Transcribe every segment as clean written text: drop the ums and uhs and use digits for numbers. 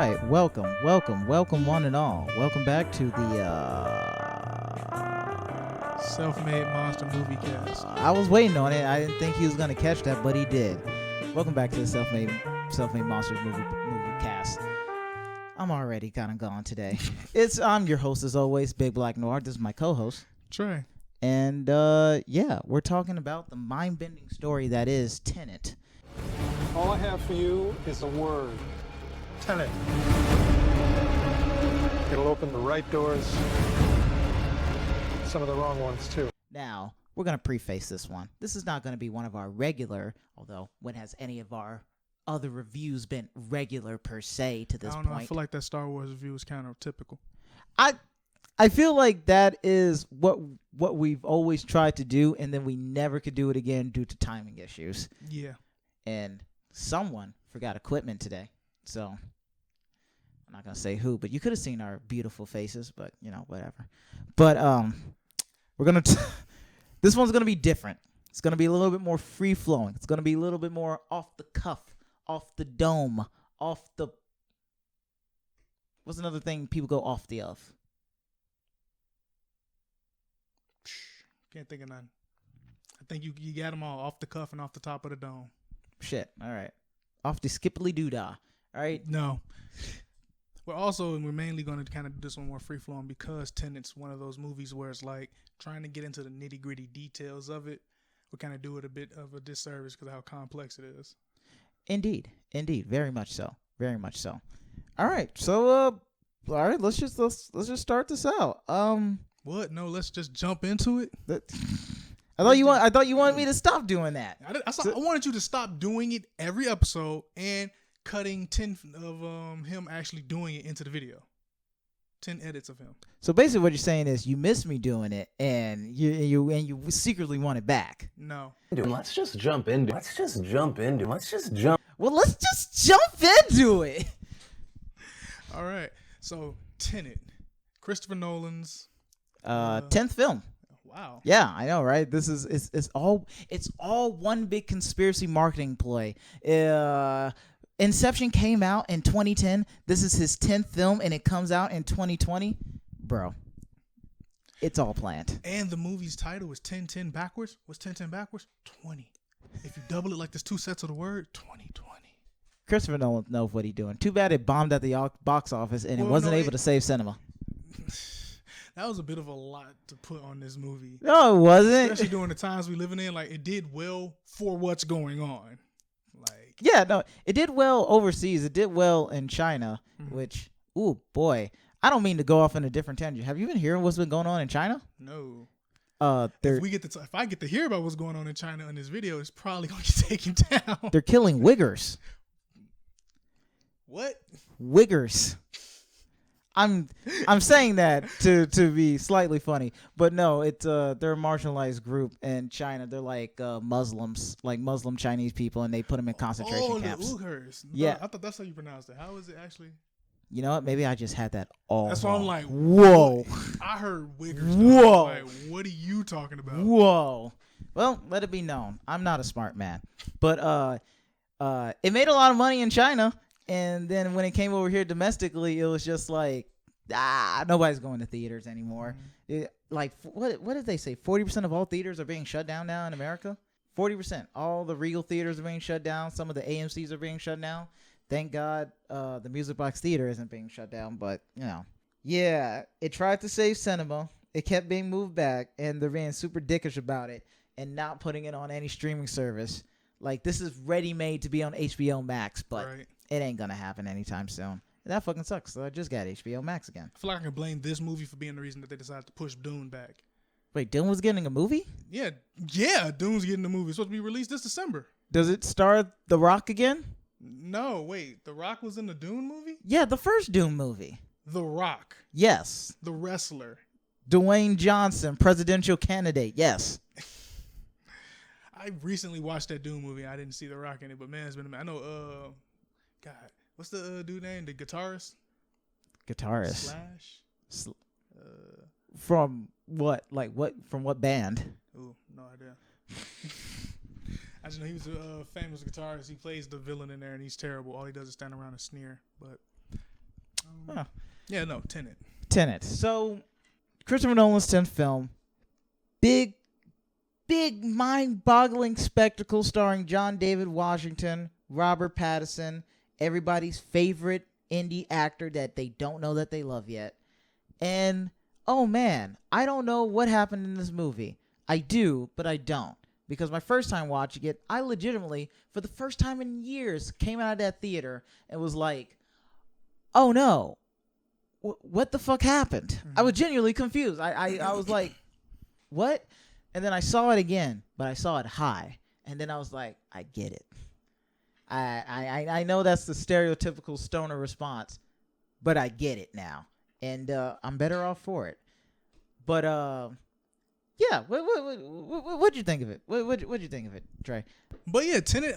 right, welcome one and all. Welcome back to the Self-made monster movie cast. I was waiting on it. I didn't think he was gonna catch that, but he did. Welcome back to the self-made monsters movie cast. I'm already kind of gone today. I'm your host as always, Big Black Noir. This is my co-host Trey. And yeah, we're talking about the mind-bending story that is Tenet. All I have for you is a word. Tenet. It'll open the right doors, some of the wrong ones too. Now, we're going to preface this one. This is not going to be one of our regular, although when has any of our other reviews been regular per se to this point? I feel like that Star Wars review is kind of typical. I feel like that is what we've always tried to do, and then we never could do it again due to timing issues. Yeah. And someone forgot equipment today, so I'm not gonna say who, but you could have seen our beautiful faces, but you know, whatever. But we're gonna this one's gonna be different. It's gonna be a little bit more free flowing. It's gonna be a little bit more off the cuff, off the dome, off the what's another thing people go off the of? Can't think of none. I think you got them all off the cuff and off the top of the dome. Shit. All right. Off the skippily doodah. All right. No. We're mainly going to kind of do this one more free flowing because Tenet's one of those movies where it's like trying to get into the nitty gritty details of it. We kind of do it a bit of a disservice because of how complex it is. Indeed. Very much so. All right. So all right. Let's just start this out. What? No. Let's just jump into it. I thought you wanted me to stop doing that. I wanted you to stop doing it every episode and cutting 10 of him actually doing it into the video. 10 edits of him. So basically, what you're saying is you miss me doing it, and you secretly want it back. No. Let's just jump into. Well, let's just jump into it. All right. So Tenet, Christopher Nolan's 10th film. Wow. Yeah, I know, right? This is it's all one big conspiracy marketing play. Inception came out in 2010. This is his 10th film, and it comes out in 2020. Bro, it's all planned. And the movie's title is 1010 backwards. What's 1010 backwards? 20. If you double it like there's two sets of the word, 2020. Christopher Nolan knows what he's doing. Too bad it bombed at the box office, and it wasn't able to save cinema. That was a bit of a lot to put on this movie. No, it wasn't. Especially during the times we living in. Like, it did well for what's going on. Like, yeah, no, it did well overseas. It did well in China, which, ooh, boy. I don't mean to go off in a different tangent. Have you been hearing what's been going on in China? No. If I get to hear about what's going on in China in this video, it's probably going to get taken down. They're killing Uyghurs. What? Uyghurs. I'm saying that to be slightly funny, but no, it's they're a marginalized group in China. They're like Muslims, like Muslim Chinese people, and they put them in concentration camps. Oh, the Uyghurs. Yeah, I thought that's how you pronounce it. How is it actually? You know what? Maybe I just had that all. That's why I'm like, whoa. I heard Uyghurs. Whoa. Like, what are you talking about? Whoa. Well, let it be known, I'm not a smart man, but it made a lot of money in China. And then when it came over here domestically, it was just like, nobody's going to theaters anymore. What did they say? 40% of all theaters are being shut down now in America? 40%. All the Regal theaters are being shut down. Some of the AMCs are being shut down. Thank God the Music Box Theater isn't being shut down. But, you know. Yeah, it tried to save cinema. It kept being moved back. And they're being super dickish about it and not putting it on any streaming service. Like, this is ready-made to be on HBO Max, but it ain't going to happen anytime soon. That fucking sucks. So I just got HBO Max again. I feel like I can blame this movie for being the reason that they decided to push Dune back. Wait, Dune was getting a movie? Yeah, Dune's getting a movie. It's supposed to be released this December. Does it star The Rock again? No, wait. The Rock was in the Dune movie? Yeah, the first Dune movie. The Rock. Yes. The wrestler. Dwayne Johnson, presidential candidate. Yes. I recently watched that Dune movie. I didn't see The Rock in it, but man, it's been a minute. I know, God, what's the dude name? The guitarist? Slash? From what? Like what? From what band? Ooh, no idea. I just know he was a famous guitarist. He plays the villain in there, and he's terrible. All he does is stand around and sneer. But Huh. Yeah, no, Tenet. Tenet. So, Christopher Nolan's 10th film. Big, mind-boggling spectacle starring John David Washington, Robert Pattinson, everybody's favorite indie actor that they don't know that they love yet. And, oh man, I don't know what happened in this movie. I do, but I don't. Because my first time watching it, I legitimately, for the first time in years, came out of that theater and was like, oh no, what the fuck happened? Mm-hmm. I was genuinely confused. I was like, what? And then I saw it again, but I saw it high. And then I was like, I get it. I know that's the stereotypical stoner response, but I get it now. And I'm better off for it. But yeah, what'd you think of it? What'd you think of it, Trey? But yeah, Tenet,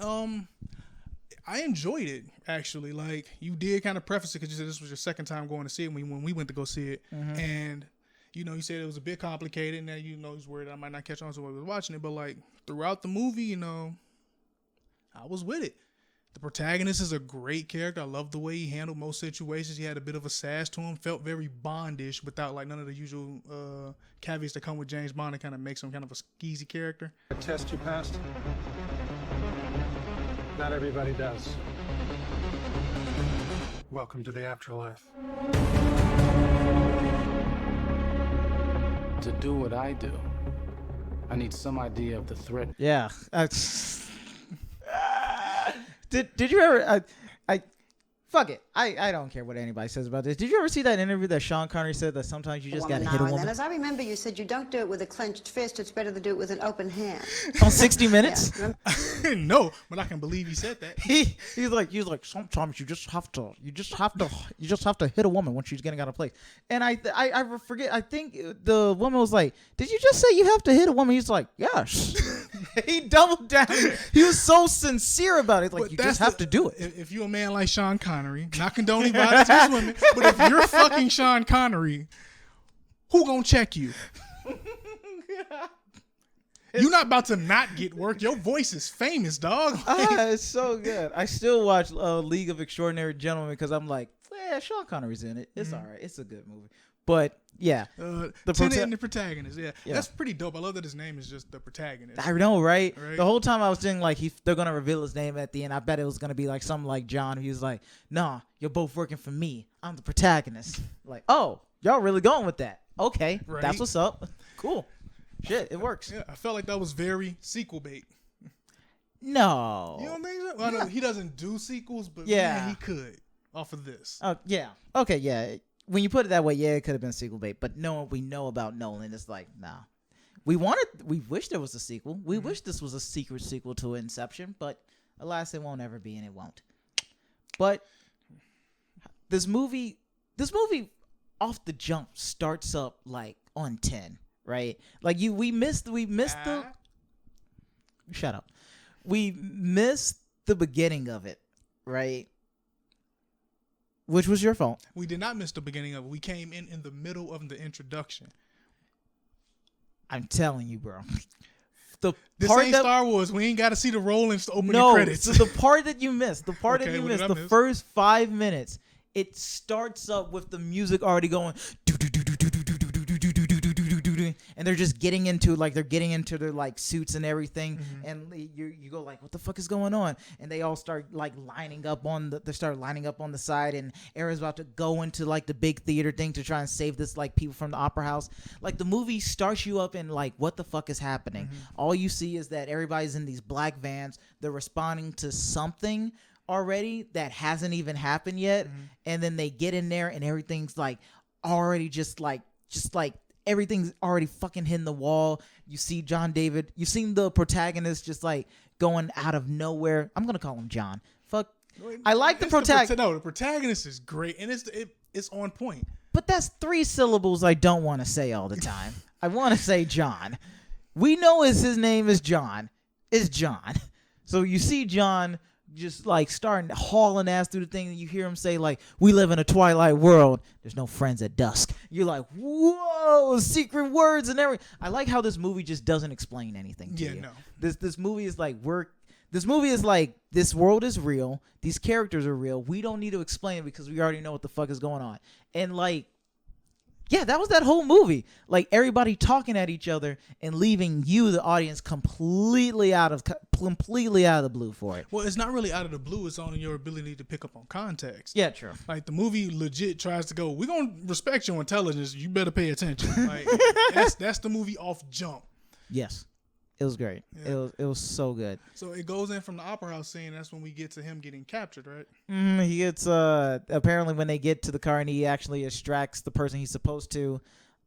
I enjoyed it actually. Like, you did kind of preface it because you said this was your second time going to see it when we went to go see it, and you said it was a bit complicated, and that you was worried I might not catch on to what I was watching it. But like throughout the movie, I was with it. The protagonist is a great character. I love the way he handled most situations. He had a bit of a sass to him. Felt very Bondish without like none of the usual caveats that come with James Bond. It kind of makes him kind of a skeezy character. A test you passed? Not everybody does. Welcome to the afterlife. To do what I do, I need some idea of the threat. Yeah. Did you ever? Fuck it. I don't care what anybody says about this. Did you ever see that interview that Sean Connery said that sometimes you just gotta hit a woman? As I remember, you said you don't do it with a clenched fist. It's better to do it with an open hand. On 60 Minutes? Yeah. No, but I can believe he said that. He's like sometimes you just have to hit a woman when she's getting out of place. And I forget. I think the woman was like, "Did you just say you have to hit a woman?" He's like, "Yes." He doubled down. He was so sincere about it. Like, But you that's just have to do it. If you're a man like Sean Connery, not condoning violence against women, but if you're fucking Sean Connery, who gonna check you? You're not about to not get work. Your voice is famous, dog. It's so good. I still watch League of Extraordinary Gentlemen because I'm like, yeah, Sean Connery's in it. It's all right. It's a good movie. But yeah, Tenet and the protagonist. Yeah, that's pretty dope. I love that his name is just the protagonist. I know, right? The whole time I was thinking like they're gonna reveal his name at the end. I bet it was gonna be like something like John. He was like, "Nah, you're both working for me. I'm the protagonist." Like, oh, y'all really going with that? Okay, Right. that's what's up. Cool. Shit, it works. Yeah, I felt like that was very sequel bait. No. You don't think so? Well, no, he doesn't do sequels, but Yeah. man, he could off of this. Oh yeah. Okay, yeah. When you put it that way, yeah, it could have been sequel bait. But knowing what we know about Nolan, it's like, nah. We wish there was a sequel. We wish this was a secret sequel to Inception, but alas, it won't ever be, and it won't. But this movie off the jump starts up like on 10, right? Like we missed the shut up. We missed the beginning of it, right? Which was your fault. We did not miss the beginning of it. We came in the middle of the introduction. I'm telling you, bro. This ain't Star Wars. We ain't got to see the roll and opening no, credits. So the part that you missed, the miss? first 5 minutes, it starts up with the music already going, and they're just getting into their like suits and everything, and you go like, what the fuck is going on? And they all start like lining up on the side, and Aaron's about to go into like the big theater thing to try and save this like people from the opera house. Like the movie starts you up in like, what the fuck is happening? All you see is that everybody's in these black vans. They're responding to something already that hasn't even happened yet, and then they get in there and everything's like already just like everything's already fucking hitting the wall. You see John David, you've seen the protagonist just like going out of nowhere. I'm gonna call him John. Fuck, I like the protagonist. No, the protagonist is great, and it's on point. But that's 3 syllables I don't want to say all the time. I want to say John. We know his name is John. It's John. So you see John just like starting hauling ass through the thing, and you hear him say like, "We live in a twilight world. There's no friends at dusk." You're like, whoa, secret words and everything. I like how this movie just doesn't explain anything to you. No. This movie is like This movie is like, this world is real. These characters are real. We don't need to explain it because we already know what the fuck is going on. And like, yeah, that was that whole movie. Like everybody talking at each other and leaving you, the audience, completely out of the blue for it. Well, it's not really out of the blue. It's on your ability to pick up on context. Yeah, true. Like the movie legit tries to go, we're gonna respect your intelligence. You better pay attention. Like that's the movie off jump. Yes. It was great. Yeah. It was so good. So it goes in from the opera house scene. That's when we get to him getting captured, right? He gets apparently when they get to the car and he actually extracts the person he's supposed to.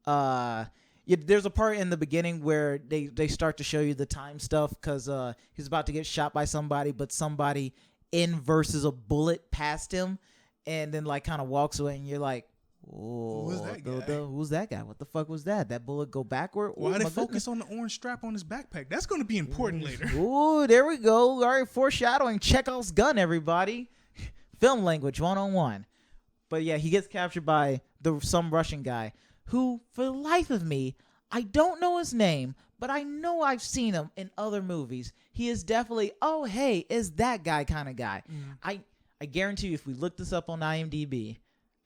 There's a part in the beginning where they start to show you the time stuff because he's about to get shot by somebody, but somebody inverses a bullet past him and then like kind of walks away, and you're like, oh, Who's that guy? who's that guy? What the fuck was that? That bullet go backward? Why they my focus on the orange strap on his backpack? That's going to be important later. Ooh, there we go. All right, foreshadowing. Chekhov's gun, everybody. Film language 101. But yeah, he gets captured by some Russian guy who, for the life of me, I don't know his name, but I know I've seen him in other movies. He is definitely, oh, hey, is that guy kind of guy. I guarantee you, if we look this up on IMDb,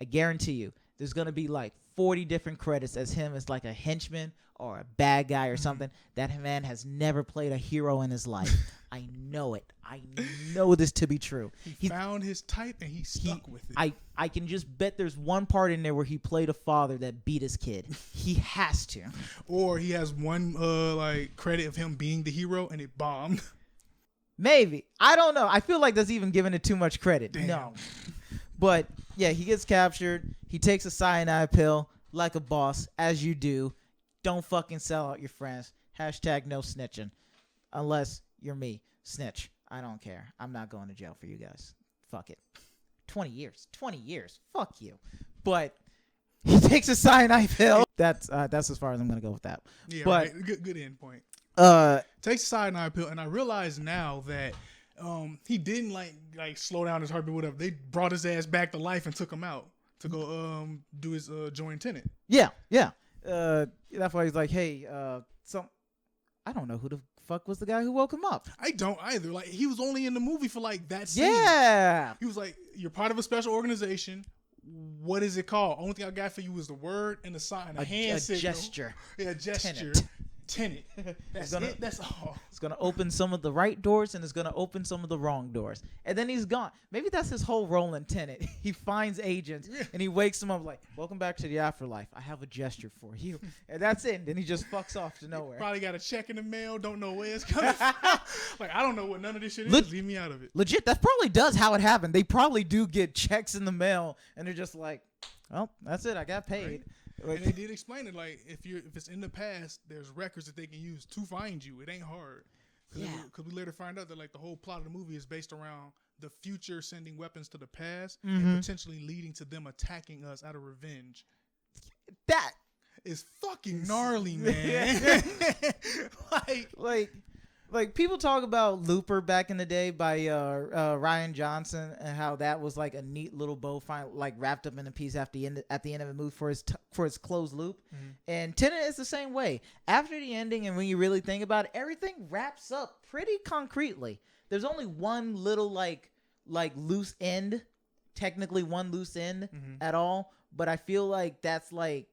I guarantee you, there's going to be like 40 different credits as him as like a henchman or a bad guy or something. That man has never played a hero in his life. I know it. I know this to be true. He found his type and he stuck with it. I can just bet there's one part in there where he played a father that beat his kid. He has to. Or he has one like credit of him being the hero and it bombed. Maybe. I don't know. I feel like that's even giving it too much credit. Damn. No. But yeah, he gets captured. He takes a cyanide pill like a boss, as you do. Don't fucking sell out your friends. Hashtag no snitching. Unless you're me. Snitch. I don't care. I'm not going to jail for you guys. Fuck it. 20 years. 20 years. Fuck you. But he takes a cyanide pill. That's as far as I'm going to go with that. Yeah, but, right. Good end point. Takes a cyanide pill, and I realize now that he didn't like slow down his heartbeat, whatever. They brought his ass back to life and took him out to go do his join Tenet. Yeah. That's why he's like, hey, I don't know who the fuck was the guy who woke him up. I don't either. Like, he was only in the movie for like that scene. Yeah. He was like, you're part of a special organization. What is it called? Only thing I got for you is the word and the sign, a hand signal. Gesture. Yeah, gesture. Tenet. That's it. That's all. It's going to open some of the right doors and it's going to open some of the wrong doors. And then he's gone. Maybe that's his whole role in Tenet. He finds agents and he wakes them up like, welcome back to the afterlife. I have a gesture for you. And that's it. And then he just fucks off to nowhere. Probably got a check in the mail. Don't know where it's coming from. Like, I don't know what none of this shit is. Leave me out of it. Legit, that probably does how it happened. They probably do get checks in the mail and they're just like, well, that's it. I got paid. Right. And they did explain it, like if it's in the past, there's records that they can use to find you. It ain't hard. Because we later find out that like the whole plot of the movie is based around the future sending weapons to the past and potentially leading to them attacking us out of revenge. That is fucking gnarly, man. Like people talk about Looper back in the day by Ryan Johnson and how that was like a neat little bow like wrapped up in a piece at the end of the movie for its closed loop. And Tenet is the same way. After the ending, and when you really think about it, everything wraps up pretty concretely. There's only one little like loose end, technically one loose end at all. But I feel like that's like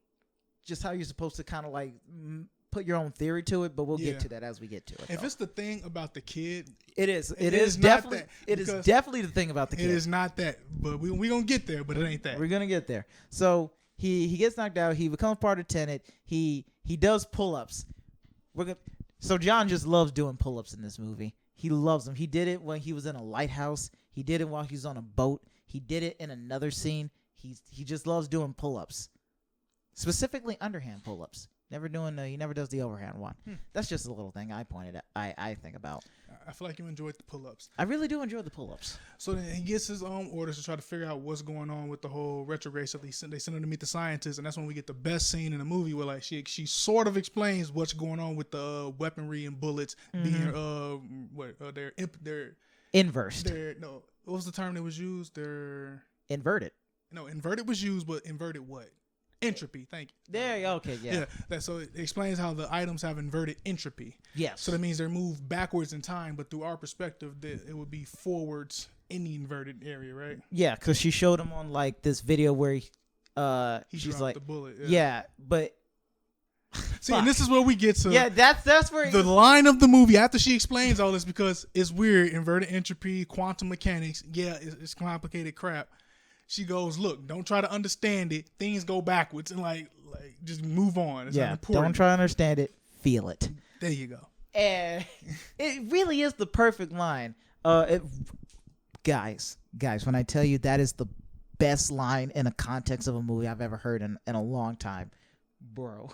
just how you're supposed to kind of like put your own theory to it, but we'll get to that as we get to it. If it's the thing about the kid, it is definitely the thing about the kid. It is not that, but we gonna get there, but it ain't that. We're gonna get there. So he gets knocked out. He becomes part of Tenet. He does pull-ups. So John just loves doing pull-ups in this movie. He loves them. He did it when he was in a lighthouse. He did it while he was on a boat. He did it in another scene. He just loves doing pull-ups, specifically underhand pull-ups. He never does the overhand one. That's just a little thing I pointed at. I think about. I feel like you enjoyed the pull-ups. I really do enjoy the pull-ups. So then he gets his own orders to try to figure out what's going on with the whole retrograde. So they send him to meet the scientists, and that's when we get the best scene in the movie where like she sort of explains what's going on with the weaponry and bullets being they're inversed. No, what was the term that was used? They're inverted. No, inverted was used, but inverted what? Entropy. Thank you. There you go. Okay, yeah. So it explains how the items have inverted entropy. Yes. So that means they're moved backwards in time, but through our perspective, it would be forwards in the inverted area, right? Yeah, because she showed him on like this video where He she's dropped like, the bullet. yeah, but See, and this is where we get to that's where the line of the movie after she explains all this, because it's weird. Inverted entropy, quantum mechanics. Yeah, it's complicated crap. She goes, look, don't try to understand it. Things go backwards, and like just move on. It's not important. Don't try to understand it. Feel it. There you go. And it really is the perfect line. Guys, when I tell you that is the best line in a context of a movie I've ever heard in a long time, bro.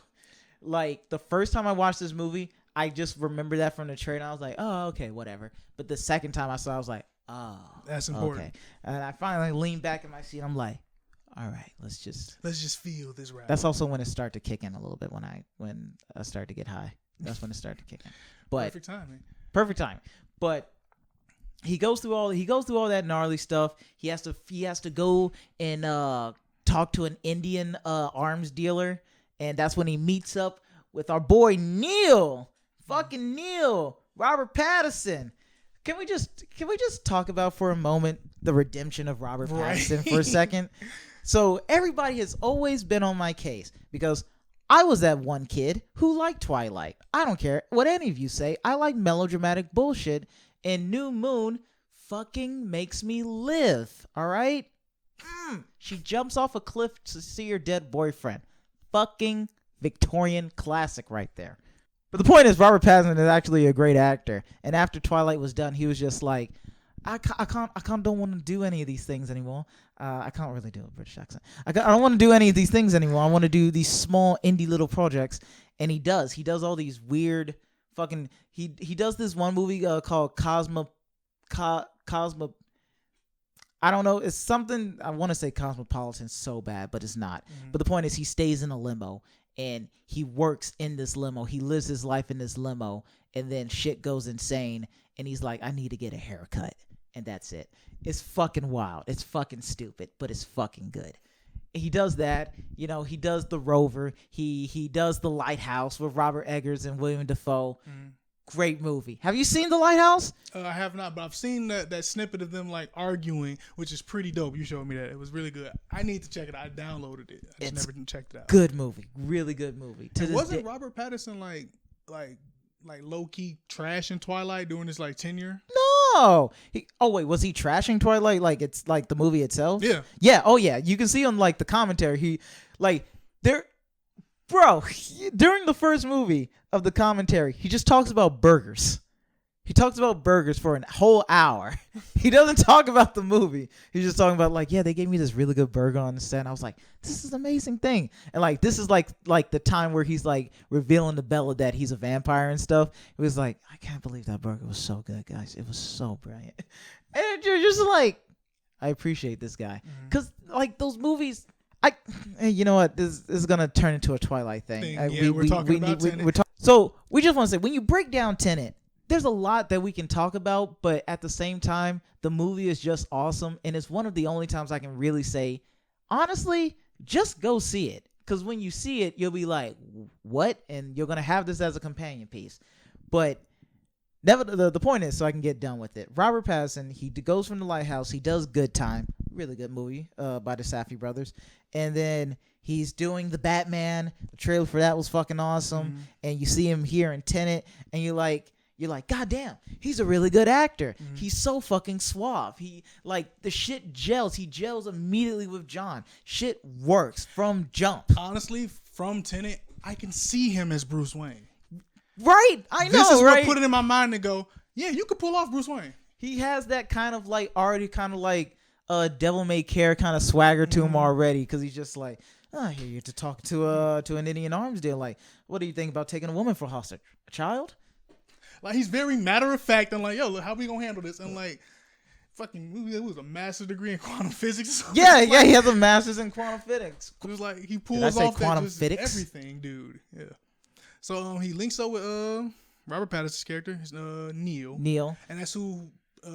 Like, the first time I watched this movie, I just remember that from the trailer. I was like, oh, okay, whatever. But the second time I saw it, I was like, oh, that's important. Okay. And I finally leaned back in my seat. I'm like, all right, let's just feel this rap. That's also when it started to kick in a little bit when I started to get high. That's when it started to kick in. But perfect timing. Perfect time. But he goes through all that gnarly stuff. He has to go and talk to an Indian arms dealer, and that's when he meets up with our boy Neil. Fucking Neil. Robert Pattinson. Can we just talk about for a moment the redemption of Robert Pattinson for a second? So everybody has always been on my case because I was that one kid who liked Twilight. I don't care what any of you say. I like melodramatic bullshit, and New Moon fucking makes me live. All right? She jumps off a cliff to see her dead boyfriend. Fucking Victorian classic right there. But the point is, Robert Pattinson is actually a great actor. And after Twilight was done, he was just like, I don't want to do any of these things anymore. I can't really do a British accent. I don't want to do any of these things anymore. I want to do these small indie little projects. And he does. He does all these weird fucking. He does this one movie called Cosmo. I don't know. It's something. I want to say Cosmopolitan so bad, but it's not. But the point is, he stays in a limo and he works in this limo. He lives his life in this limo, and then shit goes insane. And he's like, I need to get a haircut. And that's it. It's fucking wild. It's fucking stupid, but it's fucking good. He does that. You know, he does The Rover. He does The Lighthouse with Robert Eggers and William Dafoe. Great movie. Have you seen The Lighthouse? I have not, but I've seen that snippet of them like arguing, which is pretty dope. You showed me that. It was really good. I need to check it out. I downloaded it. I just never checked it out. Good movie. Really good movie. Wasn't Robert Pattinson like low key trash in Twilight during his like tenure? No. Wait, was he trashing Twilight like it's like the movie itself? Yeah. Yeah. Oh yeah. You can see on like the commentary. During the first movie of the commentary, he just talks about burgers. He talks about burgers for a whole hour. He doesn't talk about the movie. He's just talking about like, yeah, they gave me this really good burger on the set. And I was like, this is an amazing thing. And like, this is like the time where he's like revealing to Bella that he's a vampire and stuff. It was like, I can't believe that burger was so good, guys. It was so brilliant. And you're just like, I appreciate this guy. Because like those movies, you know what? This is gonna turn into a Twilight thing. We're talking about Tenet. So we just want to say, when you break down Tenet, there's a lot that we can talk about, but at the same time, the movie is just awesome, and it's one of the only times I can really say, honestly, just go see it. Because when you see it, you'll be like, what? And you're gonna have this as a companion piece. But the point is, so I can get done with it. Robert Pattinson, he goes from The Lighthouse. He does Good Time, really good movie by the Safdie brothers, and then he's doing the Batman. The trailer for that was fucking awesome, and you see him here in Tenet, and you're like, God damn, he's a really good actor. He's so fucking suave. He like the shit gels. He gels immediately with John. Shit works from jump. Honestly, from Tenet, I can see him as Bruce Wayne. Right, I know. This is right? what put it in my mind to go, yeah, you could pull off Bruce Wayne. He has that kind of like already kind of like devil may care kind of swagger to him already, because he's just like, oh, here you're to talk to an Indian arms deal. Like, what do you think about taking a woman for hostage? A child? Like, he's very matter of fact and like, yo, how we gonna handle this? And like, fucking, it was a master's degree in quantum physics. Yeah, he has a master's in quantum physics. It was like he pulls off quantum that just physics? everything, dude. Yeah. So he links up with Robert Pattinson's character, Neil. Neil. And that's who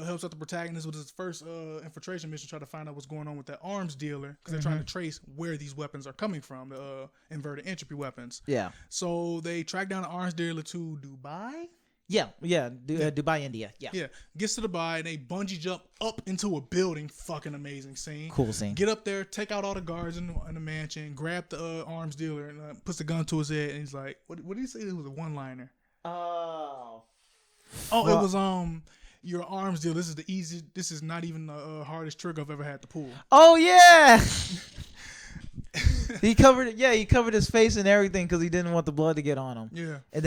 helps out the protagonist with his first infiltration mission, try to find out what's going on with that arms dealer because they're trying to trace where these weapons are coming from, the inverted entropy weapons. Yeah. So they track down the arms dealer to Dubai. Yeah. Dubai, India. Yeah. Yeah, gets to Dubai and they bungee jump up into a building. Fucking amazing scene. Cool scene. Get up there, take out all the guards in the mansion, grab the arms dealer and puts the gun to his head and he's like, "What did he say?" It was a one-liner. Oh, it was your arms deal. This is the easiest. This is not even the hardest trick I've ever had to pull. Oh yeah. He covered it. Yeah, he covered his face and everything because he didn't want the blood to get on him. Yeah. And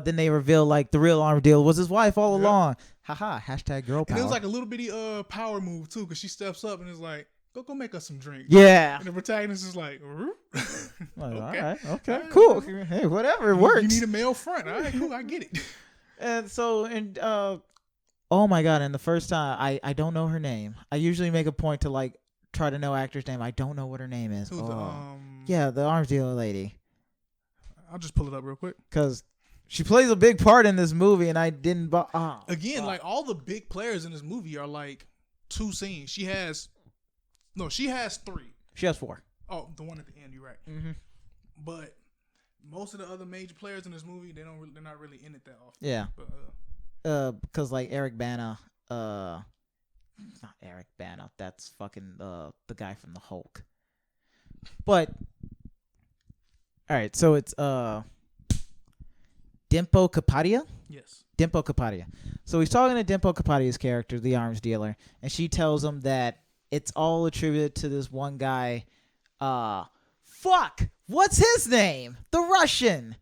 then they reveal like the real arm deal was his wife all along. Haha. Hashtag girl power. And it was like a little bitty power move too because she steps up and is like, "Go make us some drink." Yeah. And the protagonist is like, okay. Okay. Cool. Hey, whatever. It works. You need a male front. All right, cool. I get it. And so oh my god! And the first time I don't know her name. I usually make a point to like try to know actor's name. I don't know what her name is. Who's the arms dealer lady. I'll just pull it up real quick. Because she plays a big part in this movie, and I didn't. Like all the big players in this movie are like 2 scenes. She has 3. She has 4. Oh, the one at the end. You're right. Mm-hmm. But most of the other major players in this movie, they're not really in it that often. Yeah. But, because like Eric Bana, not Eric Bana. That's fucking the guy from the Hulk. But all right, so it's Dimpo Kapadia. yes. Dimpo Kapadia. So he's talking to Dimpo Kapadia's character, the arms dealer, and she tells him that it's all attributed to this one guy. What's his name? The Russian.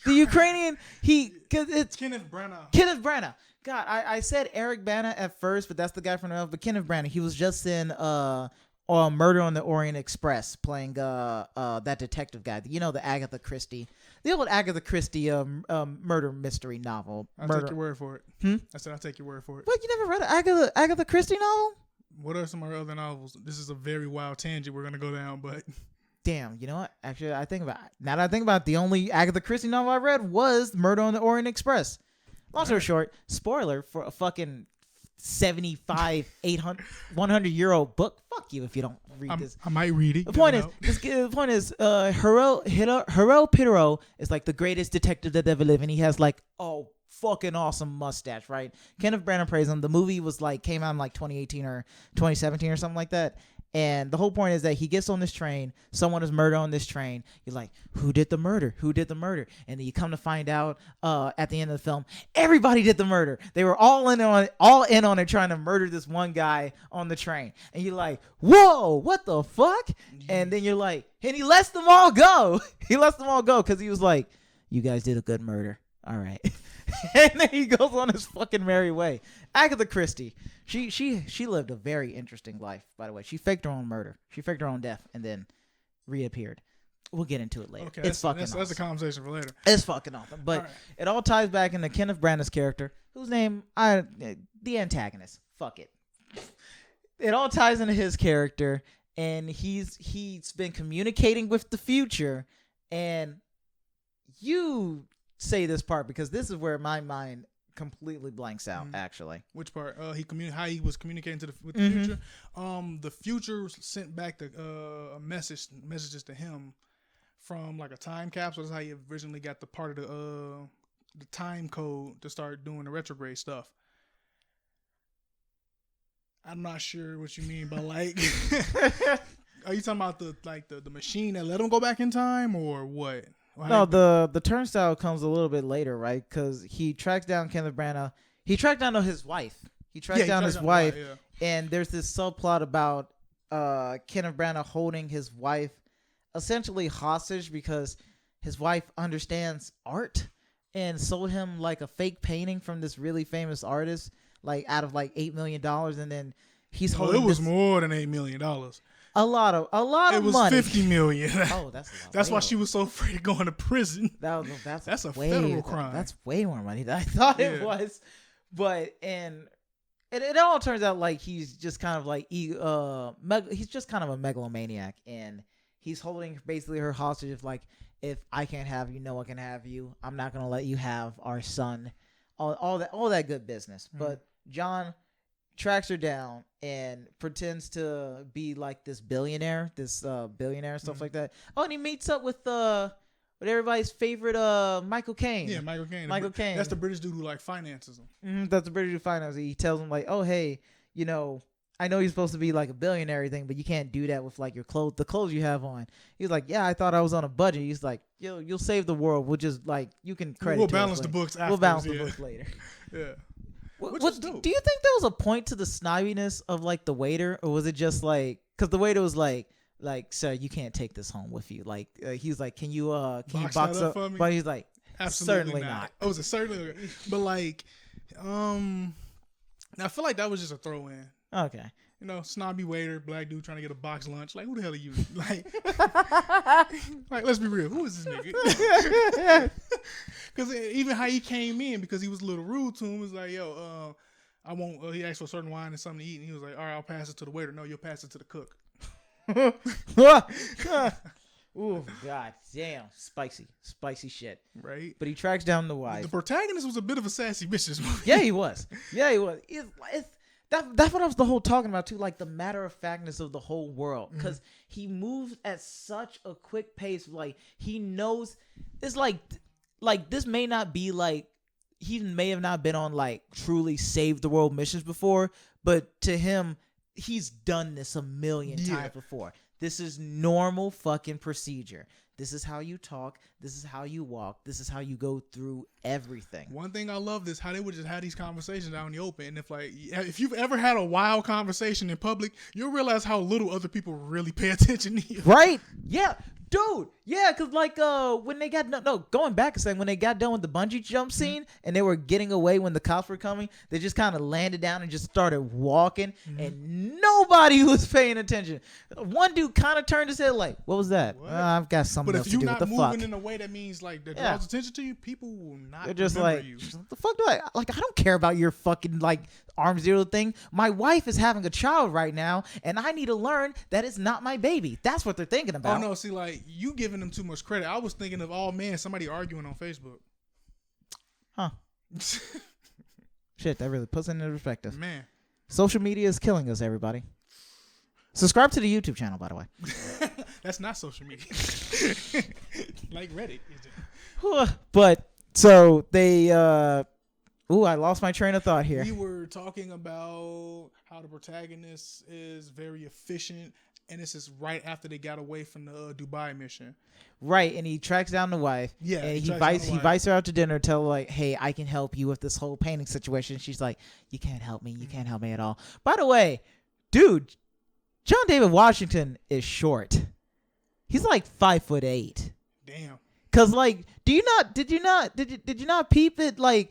The Ukrainian. It's Kenneth Branagh. Kenneth Branagh. God, I said Eric Bana at first, but that's the guy from the But Kenneth Branagh. He was just in Murder on the Orient Express, playing that detective guy. You know, the Agatha Christie, the old Agatha Christie murder mystery novel. I'll take your word for it. I said I'll take your word for it. What, you never read an Agatha Christie novel? What are some of our other novels? This is a very wild tangent we're gonna go down, but damn, you know what? Actually, now that I think about it, the only Agatha Christie novel I read was Murder on the Orient Express. Long story short, spoiler for a fucking 75, 800, 100-year-old book. Fuck you if you don't read this. I might read it. The point is, Hero Pitero is like the greatest detective that ever lived, and he has like fucking awesome mustache, right? Kenneth Branagh plays him. The movie was like came out in like 2018 or 2017 or something like that. And the whole point is that he gets on this train. Someone is murdered on this train. You're like, who did the murder? Who did the murder? And then you come to find out at the end of the film, everybody did the murder. They were all in on it, trying to murder this one guy on the train. And you're like, whoa, what the fuck? And then you're like, and he lets them all go. He lets them all go because he was like, you guys did a good murder. All right. And then he goes on his fucking merry way. Agatha Christie, she lived a very interesting life, by the way. She faked her own murder. She faked her own death and then reappeared. We'll get into it later. Okay, it's fucking awesome. That's a conversation for later. It's fucking awesome. But it all ties back into Kenneth Branagh's character, whose name, the antagonist. Fuck it. It all ties into his character, and he's been communicating with the future, and you say this part because this is where my mind completely blanks out. Actually, which part? How he was communicating with the future. The future sent back messages to him from like a time capsule. That's how he originally got the part of the time code to start doing the retrograde stuff. I'm not sure what you mean by like. Are you talking about the machine that let him go back in time or what? No, the turnstile comes a little bit later, right? Because he tracks down Kenneth Branagh. He tracked down his wife. He tracked down his wife, and there's this subplot about Kenneth Branagh holding his wife essentially hostage because his wife understands art and sold him like a fake painting from this really famous artist, like out of like $8 million, and then he's holding. It was more than $8 million. A lot of money. It was $50 million. Oh, that's a lot. That's why she was so afraid of going to prison. That's a federal crime. That's way more money than I thought it was. But it all turns out like he's just kind of like he's just kind of a megalomaniac, and he's holding basically her hostage of like, if I can't have you, no one can have you. I'm not gonna let you have our son. All that good business. But John tracks her down and pretends to be like this billionaire and stuff like that. Oh, and he meets up with everybody's favorite Michael Caine. Yeah, Michael Caine. Michael Caine. That's the British dude who like finances him. That's the British finance. He tells him like, oh hey, you know, I know you're supposed to be like a billionaire or everything, but you can't do that with like your clothes, the clothes you have on. He's like, yeah, I thought I was on a budget. He's like, yo, you'll save the world. We'll just like, you can credit. We'll to balance us the later. books after. We'll balance the books later. Yeah. What, Which is dope. do you think there was a point to the snobbiness of like the waiter, or was it just like, because the waiter was like, sir, you can't take this home with you. Like he was like, can you box that up up for me? But he's like, Absolutely certainly not. Oh, was it certainly? But like, I feel like that was just a throw in. Okay. You know, snobby waiter, black dude trying to get a box lunch. Like, who the hell are you? Like, let's be real. Who is this nigga? Because even how he came in, because he was a little rude to him, was like, yo, I won't. He asked for a certain wine and something to eat, and he was like, all right, I'll pass it to the waiter. No, you'll pass it to the cook. Ooh, god damn, spicy shit. Right. But he tracks down the wife. The protagonist was a bit of a sassy bitch this movie. Yeah, he was. That's what I was the whole talking about too, like the matter of factness of the whole world, because he moves at such a quick pace. Like he knows it's like this may not be like, he may have not been on like truly save the world missions before, but to him, he's done this a million times before. This is normal fucking procedure. This is how you talk. This is how you walk. This is how you go through everything. One thing I love is how they would just have these conversations out in the open. And if you've ever had a wild conversation in public, you'll realize how little other people really pay attention to you. Right? Yeah. Dude, yeah, because like when they got going back a second, when they got done with the bungee jump scene and they were getting away when the cops were coming, they just kind of landed down and just started walking, and nobody was paying attention. One dude kind of turned his head like, what was that? I've got something else to do. But if you're not moving in a way that means like that draws attention to you, people will not They're just remember like, you. what the fuck do I don't care about your fucking like arm zero thing. My wife is having a child right now, and I need to learn that it's not my baby. That's what they're thinking about. Oh no, see, like you giving them too much credit. I was thinking of, oh man, somebody arguing on Facebook. Huh. Shit, that really puts it into perspective. Man. Social media is killing us, everybody. Subscribe to the YouTube channel, by the way. That's not social media. Like Reddit. But so they I lost my train of thought here. We were talking about how the protagonist is very efficient, and this is right after they got away from the Dubai mission. Right, and he tracks down the wife. Yeah, and he invites her out to dinner, tell her like, hey, I can help you with this whole painting situation. She's like, you can't help me. You can't help me at all. By the way, dude, John David Washington is short. He's like 5'8". Damn. Cause like, did you not peep it? Like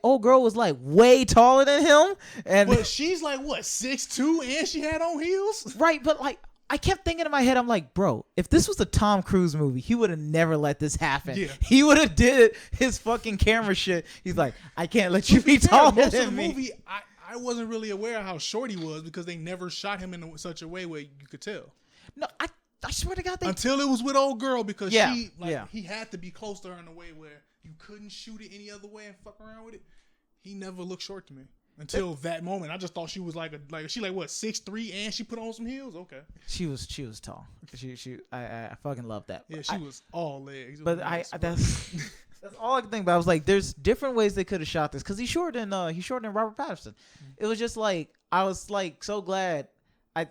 old girl was like way taller than him, and but she's like what 6'2", and she had on heels. Right, but like I kept thinking in my head, I'm like, bro, if this was a Tom Cruise movie, he would have never let this happen. Yeah. He would have did his fucking camera shit. He's like, I can't let you be taller most than of the me. Movie, I wasn't really aware of how short he was because they never shot him in such a way where you could tell. No, I swear to God, until it was with old girl, because he had to be close to her in a way where you couldn't shoot it any other way and fuck around with it. He never looked short to me until that moment. I just thought she was like she what 6'3", and she put on some heels. Okay, she was tall. I fucking love that. Yeah, she was all legs. But that's all I can think about. I was like, there's different ways they could have shot this because he's shorter than Robert Pattinson. It was just like I was like so glad. I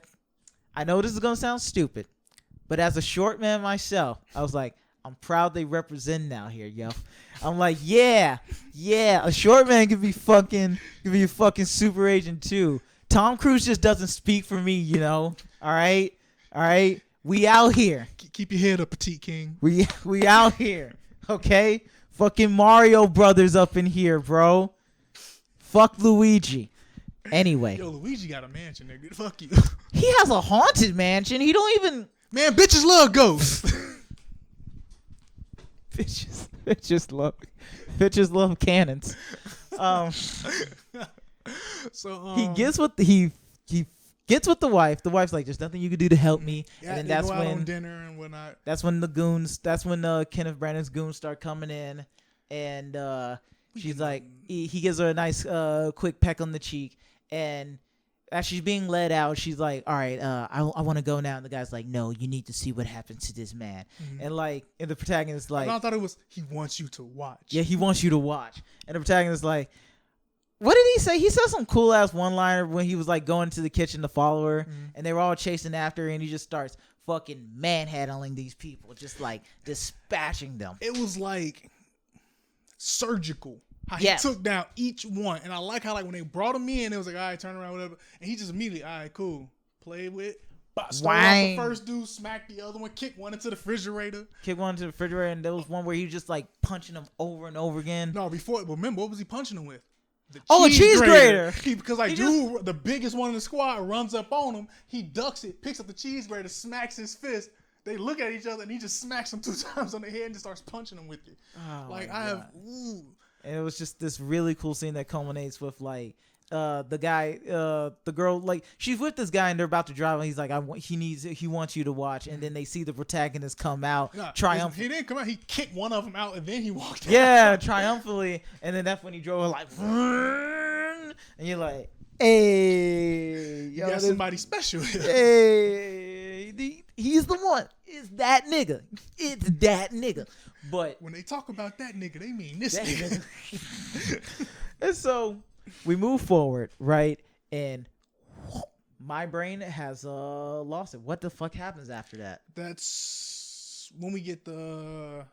know this is gonna sound stupid. But as a short man myself, I was like, I'm proud they represent now here, yo. I'm like, yeah, a short man could be a fucking super agent too. Tom Cruise just doesn't speak for me, you know. All right. We out here. Keep your head up, petite king. We out here, okay? Fucking Mario Brothers up in here, bro. Fuck Luigi. Anyway. Yo, Luigi got a mansion, nigga. Fuck you. He has a haunted mansion. He don't even. Man, bitches love ghosts. bitches love cannons. So he gets with he gets with the wife. The wife's like, "There's nothing you can do to help me." Yeah, and then that's go out when on dinner and whatnot. That's when the goons. That's when Kenneth Branagh's goons start coming in, and She's like, he gives her a nice quick peck on the cheek, and as she's being led out, she's like, all right, I want to go now. And the guy's like, no, you need to see what happens to this man. And the protagonist like, I thought it was, he wants you to watch. yeah, he wants you to watch. And the protagonist like, what did he say? He said some cool ass one liner when he was like going to the kitchen to follow her, and they were all chasing after her, and he just starts fucking manhandling these people, just like dispatching them. It was like surgical. How Yes. he took down each one. And I like how, like, when they brought him in, it was like, all right, turn around, whatever. And he just immediately, all right, cool. Play with. Stole off the first dude, smacked the other one, kicked one into the refrigerator. Kicked one into the refrigerator, and there was one where he was just like punching them over and over again. No, before, remember, what was he punching them with? A cheese grater. Because like dude, the biggest one in the squad runs up on him. He ducks it, picks up the cheese grater, smacks his fist. They look at each other, and he just smacks them 2 times on the head and just starts punching them with it. Oh, like and it was just this really cool scene that culminates with like the guy, the girl, like she's with this guy and they're about to drive, and he's like, he wants you to watch, and then they see the protagonist come out triumphant. He didn't come out. He kicked one of them out, and then he walked out. Yeah, triumphantly, and then that's when he drove like, and you're like, hey, you got somebody special here. Hey, he's the one. It's that nigga. It's that nigga. But when they talk about that nigga, they mean this nigga. And so we move forward, right? And my brain has lost it. What the fuck happens after that? That's when we get the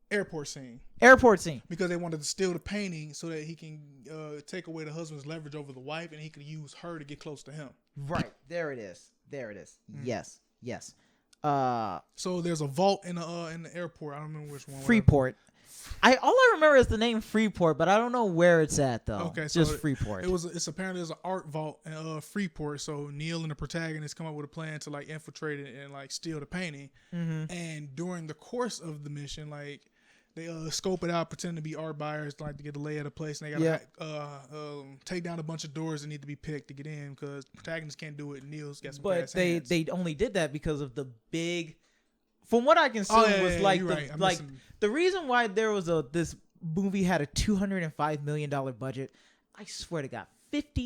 airport scene. Because they wanted to steal the painting so that he can take away the husband's leverage over the wife, and he could use her to get close to him. Right. There it is. Yes. So there's a vault in the airport. I don't remember which one. Freeport. All I remember is the name Freeport, but I don't know where it's at though. Okay, it's so just Freeport. It's apparently there's an art vault in Freeport. So Neil and the protagonist come up with a plan to like infiltrate it and like steal the painting. And during the course of the mission, like they scope it out, pretend to be art buyers, like to get the lay of the place, and they gotta take down a bunch of doors that need to be picked to get in because the protagonist can't do it. And Neil's got some fast hands. They only did that because of the big. From what I can see, was like the reason why there was this movie had a $205 million budget. I swear to God,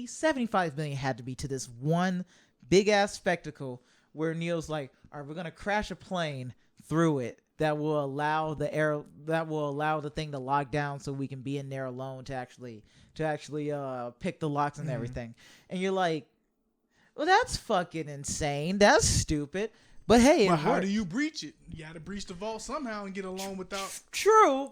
75 million had to be to this one big ass spectacle where Neil's like, all right, we're gonna crash a plane through it that will allow the thing to lock down so we can be in there alone to actually pick the locks and everything. And you're like, well, that's fucking insane. That's stupid. But hey, how do you breach it? You got to breach the vault somehow and get along without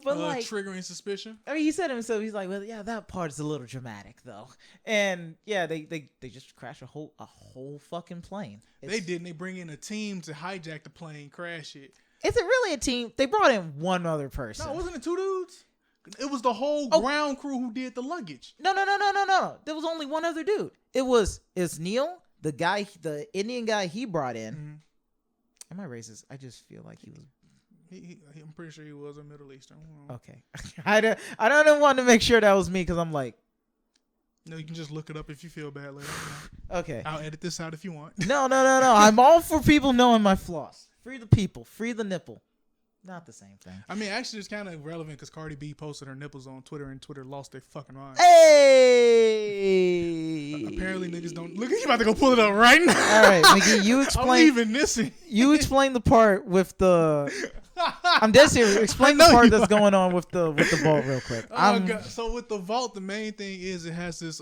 but like triggering suspicion. I mean, he said himself. He's like, well, yeah, that part is a little dramatic though. And yeah, they just crash a whole fucking plane. They didn't. They bring in a team to hijack the plane, crash it. Is it really a team? They brought in one other person. No, wasn't it 2 dudes? It was the whole ground crew who did the luggage. No. There was only one other dude. It's Neil, the guy, the Indian guy he brought in. Am I racist? I just feel like he was. I'm pretty sure he was a Middle Eastern. Okay. I don't want to make sure that was me because I'm like. No, you can just look it up if you feel bad later. Okay. I'll edit this out if you want. No. I'm all for people knowing my flaws. Free the people. Free the nipple. Not the same thing. I mean, actually, it's kind of relevant because Cardi B posted her nipples on Twitter, and Twitter lost their fucking mind. Hey! Apparently, niggas don't. Look, you about to go pull it up right now. All right, Mickey, you explain. I'm leaving this in. You explain the part with the. I'm dead serious. Explain the part that's going on with the vault real quick. So with the vault, the main thing is it has this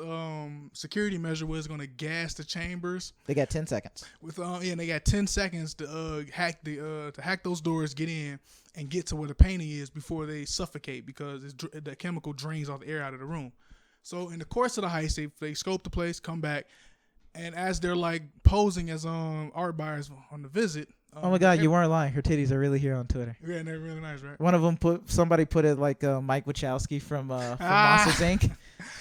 security measure where it's going to gas the chambers. They got 10 seconds. And they got 10 seconds to hack those doors, get in, and get to where the painting is before they suffocate because the chemical drains all the air out of the room. So in the course of the heist, they scope the place, come back, and as they're like posing as art buyers on the visit. Oh my God, you weren't lying. Her titties are really here on Twitter. Yeah, and they're really nice, right? One of them somebody put it like Mike Wachowski from Monsters Inc.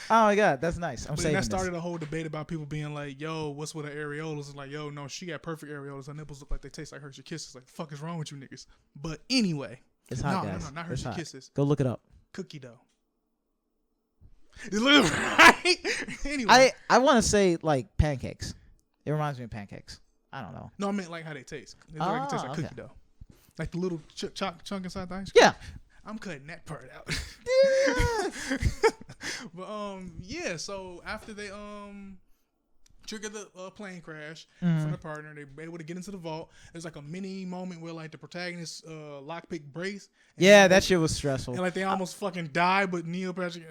Oh my God, that's nice. I'm saying that started a whole debate about people being like, "Yo, what's with her areolas?" It's like, "Yo, no, she got perfect areolas. Her nipples look like they taste like Hershey Kisses." Like, the fuck is wrong with you niggas? But anyway, it's hot, guys. No, not Hershey Kisses. Go look it up. Cookie dough. It's literally right. Anyway, I want to say like pancakes. It reminds me of pancakes. I don't know. No, I meant like how they taste. They taste like cookie dough. Like the little chunk inside the ice cream. Yeah. I'm cutting that part out. But yeah. So after they trigger the plane crash from the partner, they able to get into the vault. There's like a mini moment where like the protagonist lockpick brace. Yeah, that shit was stressful. And like they almost fucking die, but Neil Patrick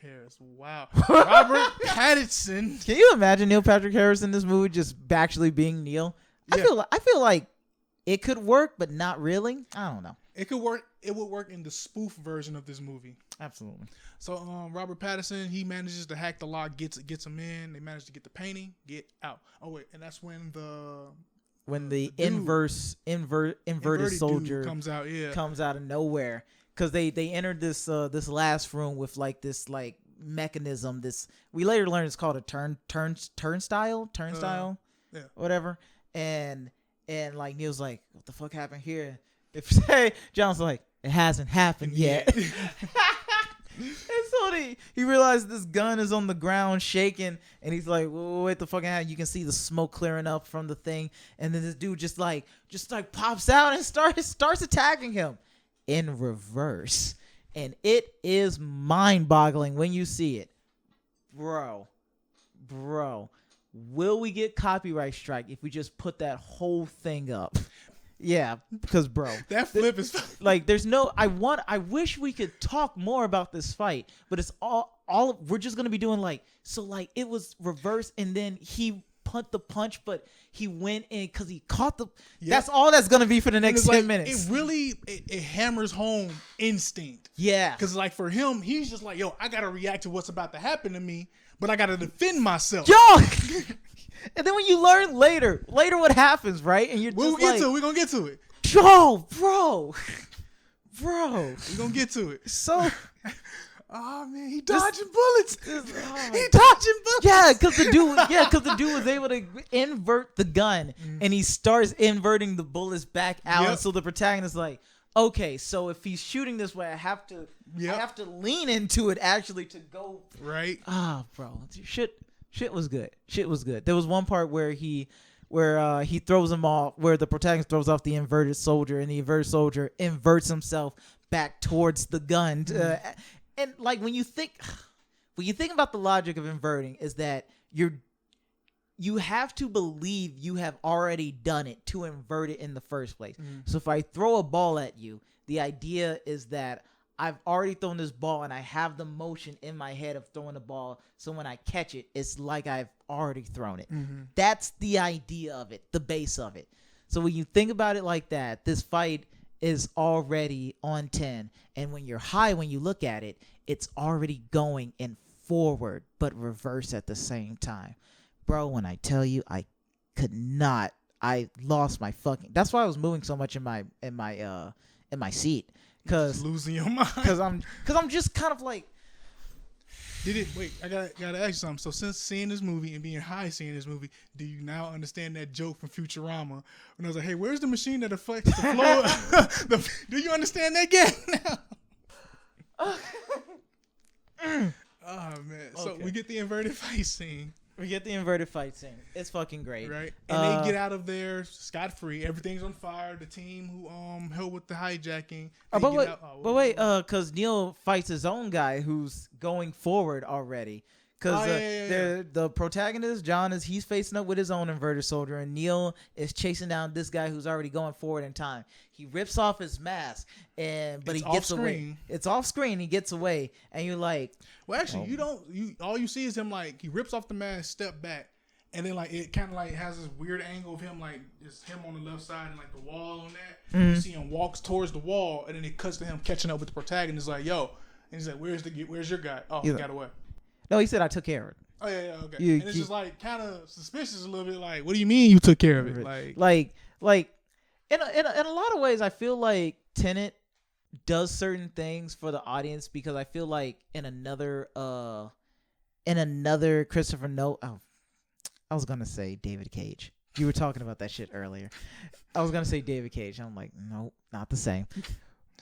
Harris. Wow. Robert Pattinson. Can you imagine Neil Patrick Harris in this movie just actually being Neil? Yeah. I feel like it could work, but not really. I don't know. It could work. It would work in the spoof version of this movie. Absolutely. So Robert Pattinson, he manages to hack the lock, gets him in. They manage to get the painting, get out. Oh wait, and that's when the inverted soldier comes out. Yeah, comes out of nowhere because they entered this last room with like this like mechanism. This we later learned it's called a turnstile, yeah, whatever. And like Neil's like, what the fuck happened here? If John's like, it hasn't happened yet. And so he realized this gun is on the ground shaking, and he's like, well, wait the fucking hell. You can see the smoke clearing up from the thing, and then this dude just like pops out and starts attacking him in reverse. And it is mind-boggling when you see it. Bro, will we get copyright strike if we just put that whole thing up? Yeah, because bro, that flip is like there's no. I wish we could talk more about this fight, but it's all we're just gonna be doing like it was reverse, and then he punt the punch, but he went in because he caught the. Yep. That's all that's gonna be for the next 10 minutes. It really it hammers home instinct. Yeah, because like for him, he's just like, yo, I gotta react to what's about to happen to me, but I gotta defend myself. Yo. And then when you learn later what happens, right? And you're we're gonna get to it. Yo, bro. We're gonna get to it. So, oh man, he dodging bullets. He dodging bullets. Yeah, because the dude was able to invert the gun, and he starts inverting the bullets back out. Yep. So the protagonist is like, okay, so if he's shooting this way, I have to lean into it actually to go right. Bro, Shit was good. There was one part where he throws him off, where the protagonist throws off the inverted soldier, and the inverted soldier inverts himself back towards the gun. And like when you think about the logic of inverting, is that you have to believe you have already done it to invert it in the first place. So if I throw a ball at you, the idea is that I've already thrown this ball and I have the motion in my head of throwing the ball. So when I catch it, it's like I've already thrown it. That's the idea of it, the base of it. So when you think about it like that, this fight is already on 10. And when you're high, when you look at it, it's already going in forward, but reverse at the same time. Bro, when I tell you, I lost my fucking, that's why I was moving so much in my seat. Cause losing your mind. Cause I'm just kind of like. Wait, I gotta ask you something. So since seeing this movie and being high seeing this movie, do you now understand that joke from Futurama when I was like, hey, where's the machine that affects the flow? Do you understand that game now? Oh man. So okay. We get the inverted fight scene. It's fucking great. Right. And they get out of there scot-free. Everything's on fire. The team who helped with the hijacking. But wait, because Neil fights his own guy who's going forward already. Because the protagonist, John, he's facing up with his own inverted soldier, and Neil is chasing down this guy who's already going forward in time. He rips off his mask, but he gets away. It's off screen. He gets away, and you're like, well, actually, all you see is him like he rips off the mask, step back, and then like it kind of like has this weird angle of him like it's him on the left side and like the wall on that. You see him walks towards the wall, and then it cuts to him catching up with the protagonist. Like, yo, and he's like, where's your guy? Oh, he got away. No, he said I took care of it. Oh yeah, okay. And it's just like kind of suspicious a little bit. Like, what do you mean you took care of it? Like in a lot of ways, I feel like Tenet does certain things for the audience because I feel like in another Christopher Nolan. Oh, I was gonna say David Cage. You were talking about that shit earlier. I was gonna say David Cage. I'm like, nope, not the same.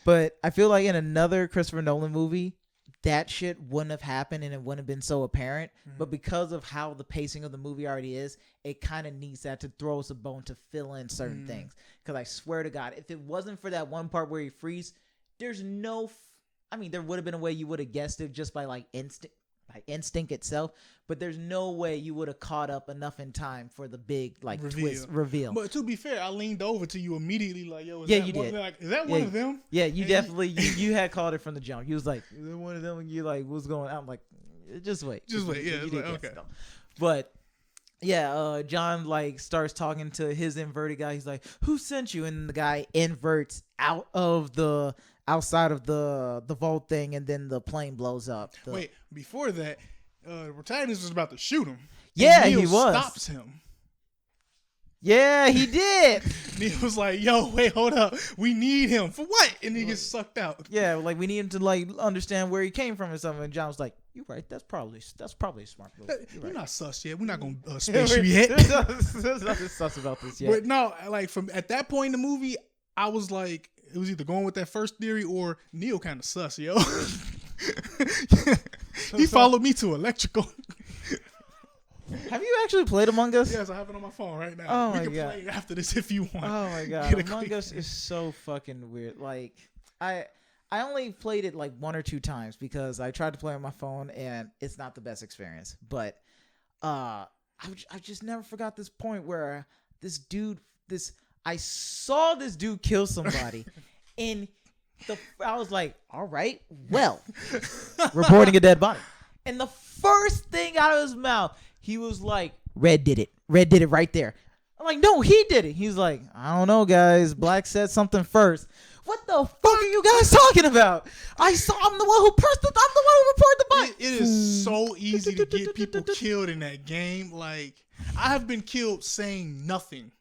But I feel like in another Christopher Nolan movie, that shit wouldn't have happened and it wouldn't have been so apparent. But because of how the pacing of the movie already is, it kind of needs that to throw us a bone to fill in certain things. Because I swear to God, if it wasn't for that one part where he frees, there's no. I mean, there would have been a way you would have guessed it just by like instinct itself, but there's no way you would have caught up enough in time for the big like twist reveal. But to be fair, I leaned over to you immediately like, yo, is Yeah, that you one, did. like, is that one of them? Yeah, you And definitely you had called it from the jump. You was like, is it one of them? And you like, what's going on? I'm like, just wait. Just wait. Yeah, You it's did like, guess okay. though. But yeah, John like starts talking to his inverted guy. He's like, who sent you? And the guy inverts outside of the vault thing, and then the plane blows up. Wait, before that, the protagonist was about to shoot him. Yeah, and Neil he was. Stops him. Yeah, he did. Neil was like, "Yo, wait, hold up. We need him for what?" And he gets sucked out. Yeah, like we need him to like understand where he came from or something. And John was like, "You're right. That's probably a smart move. You're We're right." not sus yet. We're not gonna space you yet. There's nothing sus about this yet. But no, like from at that point in the movie, I was like, it was either going with that first theory or Neil kind of sus, yo. He followed me to electrical. Have you actually played Among Us? Yes, I have it on my phone right now. Oh we my can God. play after this if you want. Oh my god, Get a Among quick- Us is so fucking weird. Like, I only played it like 1 or 2 times because I tried to play on my phone and it's not the best experience. But I just never forgot this point where I saw this dude kill somebody, and I was like, all right, well, reporting a dead body. And the first thing out of his mouth, he was like, Red did it. Red did it right there. I'm like, no, he did it. He's like, I don't know, guys. Black said something first. What the fuck are you guys talking about? I'm the one who reported the body. It is so easy to get people killed in that game. Like, I have been killed saying nothing.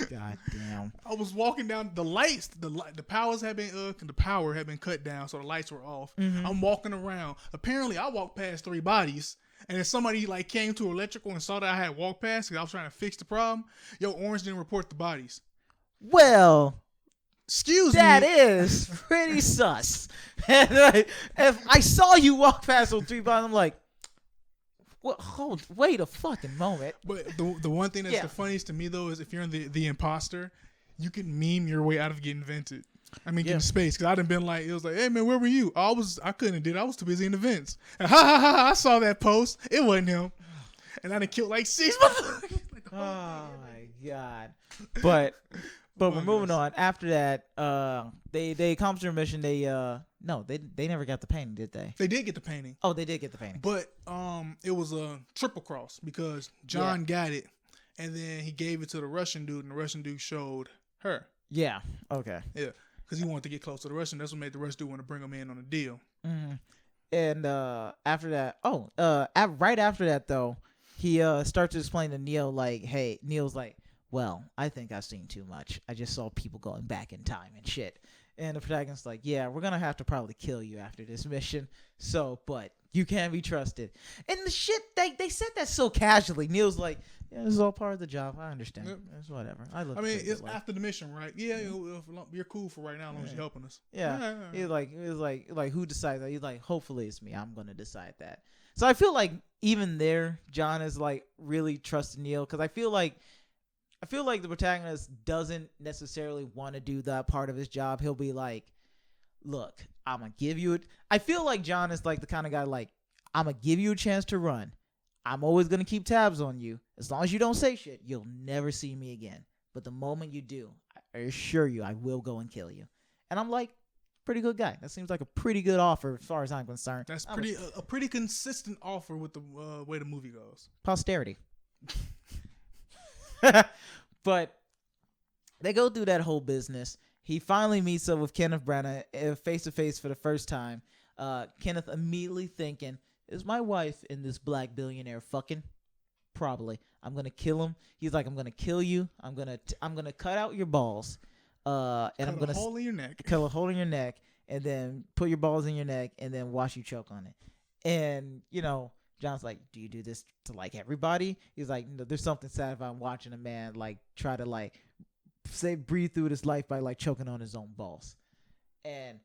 God damn. I was walking down the lights. The powers had been the power had been cut down, so the lights were off. I'm walking around. Apparently, I walked past 3 bodies, and then somebody like came to electrical and saw that I had walked past because I was trying to fix the problem. Yo, Orange didn't report the bodies. Well, Excuse that me. is pretty sus. And if I saw you walk past those 3 bodies, I'm like, well, wait a fucking moment. But the one thing that's Yeah. the funniest to me though is if you're in the imposter, you can meme your way out of getting vented. I mean, getting space. Because I done been like, it was like, hey man, where were you? I couldn't have did. I was too busy in the vents. And I saw that post. It wasn't him. And I done killed like 6 motherfuckers. Like, Oh my god. But we're moving on. After that, they accomplished their mission. They never got the painting, did they? they did get the painting. Oh, they did get the painting. But it was a triple cross because John got it. And then he gave it to the Russian dude. And the Russian dude showed her. Yeah. Okay. Yeah. Because he wanted to get close to the Russian. That's what made the Russian dude want to bring him in on a deal. Mm-hmm. And after that, right after that though, he starts to explain to Neil like, hey, Neil's like, well, I think I've seen too much. I just saw people going back in time and shit. And the protagonist's like, yeah, we're gonna have to probably kill you after this mission. So, but you can't be trusted. And the shit they said that so casually. Neil's like, yeah, this is all part of the job. I understand. Yep. It's whatever. I I mean, it's after the mission, right? Yeah, you're cool for right now as long as you're helping us. Yeah. He's like, who decides that? He's like, hopefully it's me. I'm gonna decide that. So I feel like even there, John is like really trusting Neil because I feel like the protagonist doesn't necessarily want to do that part of his job. He'll be like, look, I'm gonna give you it. I feel like John is like the kind of guy like, I'm gonna give you a chance to run. I'm always gonna keep tabs on you. As long as you don't say shit, you'll never see me again. But the moment you do, I assure you I will go and kill you. And I'm like, pretty good guy. That seems like a pretty good offer as far as I'm concerned. That's a pretty consistent offer with the way the movie goes. Posterity. But they go through that whole business. He finally meets up with Kenneth Branagh face to face for the first time. Kenneth immediately thinking, is my wife and this black billionaire fucking? Probably. I'm gonna kill him. He's like, I'm gonna kill you. I'm gonna cut out your balls. And I'm gonna cut a hole in your neck. Cut a hole in your neck, and then put your balls in your neck, and then watch you choke on it. And John's like, do you do this to like everybody? He's like, no, there's something sad about watching a man like try to like breathe through this life by like choking on his own balls. And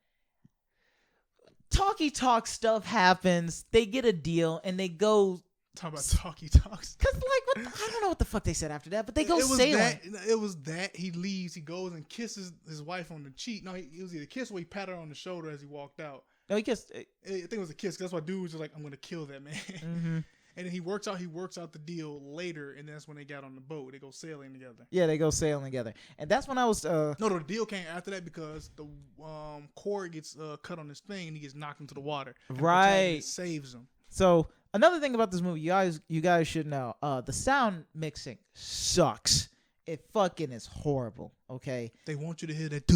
talky talk stuff happens. They get a deal and they go Talk about talkie talks. Cause like I don't know what the fuck they said after that, but they go It was sailing. It was that he leaves. He goes and kisses his wife on the cheek. No, it was either a kiss or he patted her on the shoulder as he walked out. No, he kissed. I think it was a kiss. 'Cause that's why dude was just like, I'm gonna kill that man. Mm-hmm. And then he works out the deal later, and that's when they got on the boat. They go sailing together. Yeah, they go sailing together, and that's when I was. No, the deal came after that because the cord gets cut on this thing, and he gets knocked into the water. And the protagonist saves him. So another thing about this movie, you guys should know, the sound mixing sucks. It fucking is horrible. Okay, They want you to hear that.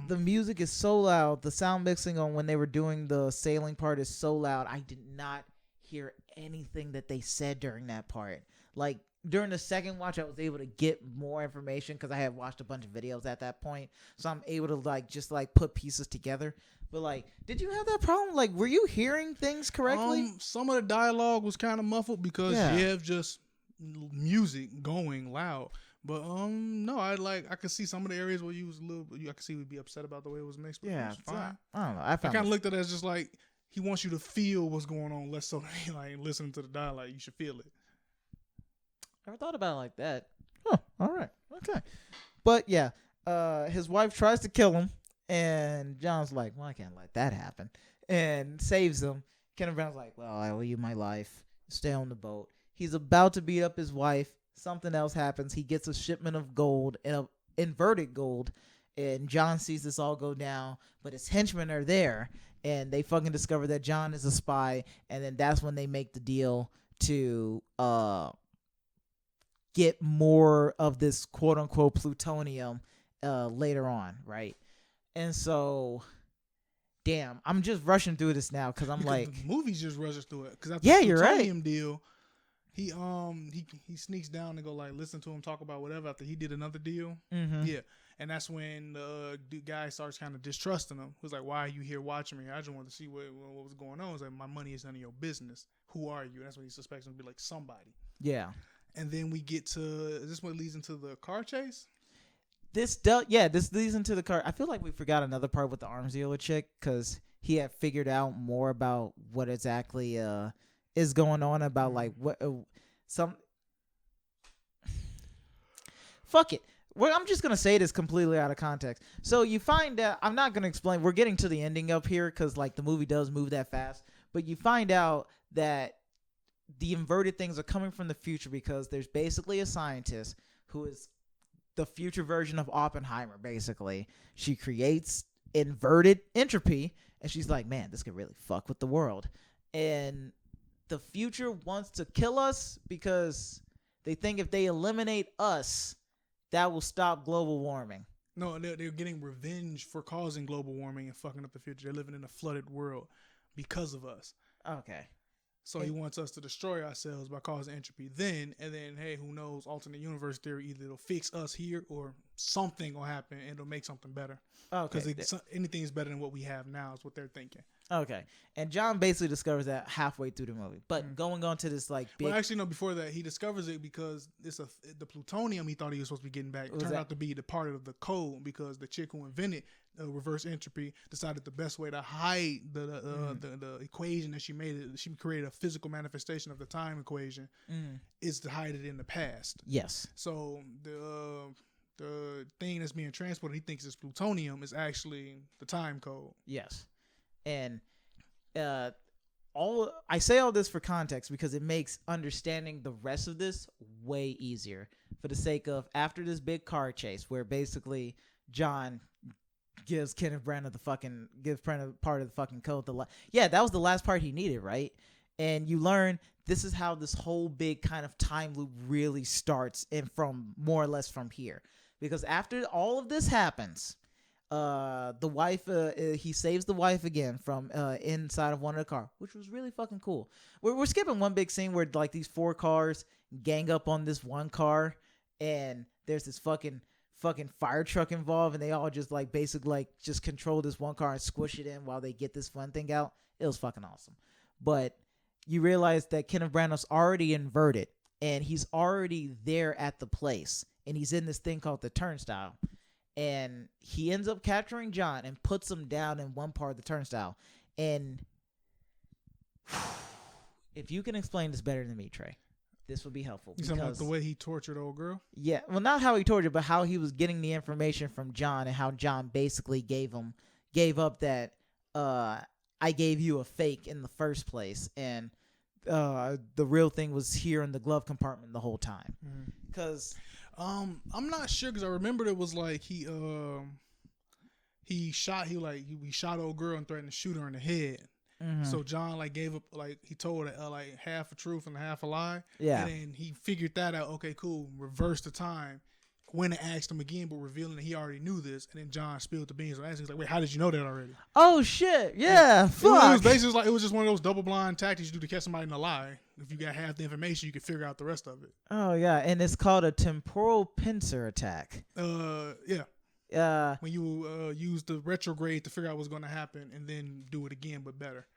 the music is so loud. The sound mixing on when they were doing the sailing part is so loud. I did not hear anything that they said during that part. Like during the second watch, I was able to get more information because I had watched a bunch of videos at that point, so I'm able to just put pieces together. But like, did you have that problem? Like, were you hearing things correctly? Some of the dialogue was kind of muffled because Yeah. you have just music going loud. But no, I could see some of the areas where you was a little. I could see we'd be upset about the way it was mixed. But it was fine. I don't know. I kind of looked at it as just like he wants you to feel what's going on, less so than like listening to the dialogue. You should feel it. Never thought about it like that. Huh. All right. Okay. But yeah, his wife tries to kill him, and John's like, "Well, I can't let that happen," and saves him. Kenneth Branagh's like, "Well, I owe you my life. Stay on the boat." He's about to beat up his wife. Something else happens. He gets a shipment of gold, inverted gold, and John sees this all go down. But his henchmen are there, and they fucking discover that John is a spy. And then that's when they make the deal to get more of this quote unquote plutonium later on, right? And so, damn, I'm just rushing through this now because I'm like, the movie's just rushes through it because Yeah, the you're right. plutonium deal. He sneaks down and go like listen to him talk about whatever after he did another deal. mm-hmm. Yeah, and that's when the guy starts kind of distrusting him. He's like, "Why are you here watching me? I just wanted to see what was going on." He's like, "My money is none of your business. Who are you?" And that's when he suspects him to be like somebody. Yeah. And then we get to is this what leads into the car chase? This leads into the car. I feel like we forgot another part with the arms dealer chick because he had figured out more about what exactly is going on about like what some. Fuck it. Well, I'm just gonna say this completely out of context. So you find out. I'm not gonna explain. We're getting to the ending up here because like the movie does move that fast. But you find out that the inverted things are coming from the future because there's basically a scientist who is the future version of Oppenheimer. Basically, she creates inverted entropy, and she's like, "Man, this could really fuck with the world." And the future wants to kill us because they think if they eliminate us, that will stop global warming. No, they're getting revenge for causing global warming and fucking up the future. They're living in a flooded world because of us. Okay. So he wants us to destroy ourselves by causing entropy. Then, hey, who knows? Alternate universe theory, either it'll fix us here or something will happen and it'll make something better. Okay. Because anything is better than what we have now is what they're thinking. Okay. And John basically discovers that halfway through the movie. But going on to this like big. Well, actually, no. Before that, he discovers it because the plutonium he thought he was supposed to be getting back turned out to be the part of the code because the chick who invented reverse entropy decided the best way to hide the equation that she made. She created a physical manifestation of the time equation is to hide it in the past. Yes. So the thing that's being transported, he thinks is plutonium, is actually the time code. Yes. And I say all this for context because it makes understanding the rest of this way easier for the sake of after this big car chase where basically John gives Kenneth Branagh part of the fucking code. That was the last part he needed, right? And you learn this is how this whole big kind of time loop really starts and from more or less from here. Because after all of this happens, the wife, he saves the wife again from inside of one of the car, which was really fucking cool. We're skipping one big scene where like these 4 cars gang up on this one car, and there's this fucking fire truck involved, and they all just like basically like just control this one car and squish it in while they get this fun thing out. It was fucking awesome. But you realize that Kenneth Branagh's already inverted, and he's already there at the place, and he's in this thing called the turnstile. And he ends up capturing John and puts him down in one part of the turnstile. And if you can explain this better than me, Trey, this would be helpful. You talking about the way he tortured old girl? Yeah, well, not how he tortured, but how he was getting the information from John, and how John basically gave up that I gave you a fake in the first place, and the real thing was here in the glove compartment the whole time. Because I'm not sure, because I remember it was like he shot old girl and threatened to shoot her in the head. So John like gave up, like he told her like half a truth and half a lie. Yeah. And then he figured that out. Okay, cool. Reverse the time. When I asked him again, but revealing that he already knew this, and then John spilled the beans. So he's like, "Wait, how did you know that already?" Oh shit! Yeah, fuck. It was basically like it was just one of those double blind tactics you do to catch somebody in a lie. If you got half the information, you can figure out the rest of it. Oh yeah, and it's called a temporal pincer attack. Yeah. When you use the retrograde to figure out what's going to happen, and then do it again but better,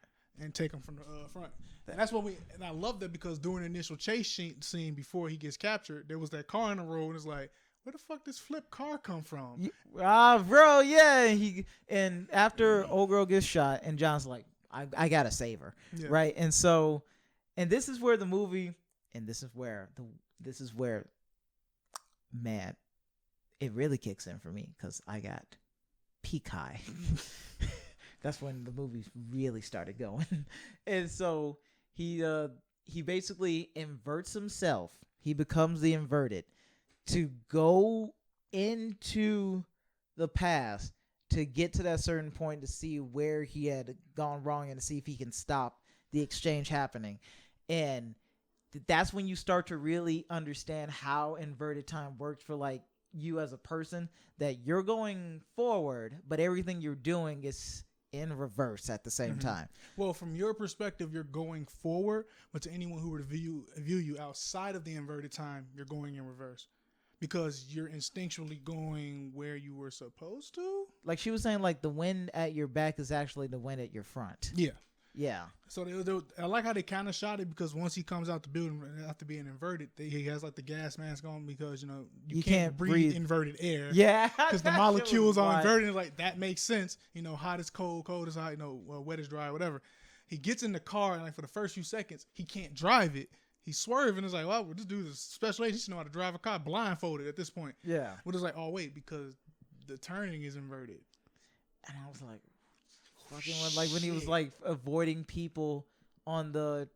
and take them from the front. And that's what and I love that, because during the initial chase scene before he gets captured, there was that car in the road, and it's like, where the fuck this flip car come from? Bro, yeah. And after old girl gets shot, and John's like, I gotta save her, right? And so, and this is where the movie, and this is where man, it really kicks in for me, because I got peak high. That's when the movie really started going. And so he basically inverts himself. He becomes the inverted to go into the past to get to that certain point to see where he had gone wrong and to see if he can stop the exchange happening. And that's when you start to really understand how inverted time works for like you as a person, that you're going forward, but everything you're doing is in reverse at the same time. Well, from your perspective, you're going forward, but to anyone who were to view you outside of the inverted time, you're going in reverse, because you're instinctually going where you were supposed to. Like she was saying, like the wind at your back is actually the wind at your front. Yeah. So I like how they kind of shot it, because once he comes out the building after being inverted, he has like the gas mask on, because you can't breathe inverted air. Yeah, because the molecules are inverted. Like that makes sense. Hot is cold, cold is hot. Wet is dry, whatever. He gets in the car, and like for the first few seconds, he can't drive it. He's swerving. It's like, well, this dude is special agent. He should know how to drive a car blindfolded at this point. Yeah. But it's like, oh wait, because the turning is inverted. And I was like, fucking like when he was like avoiding people on the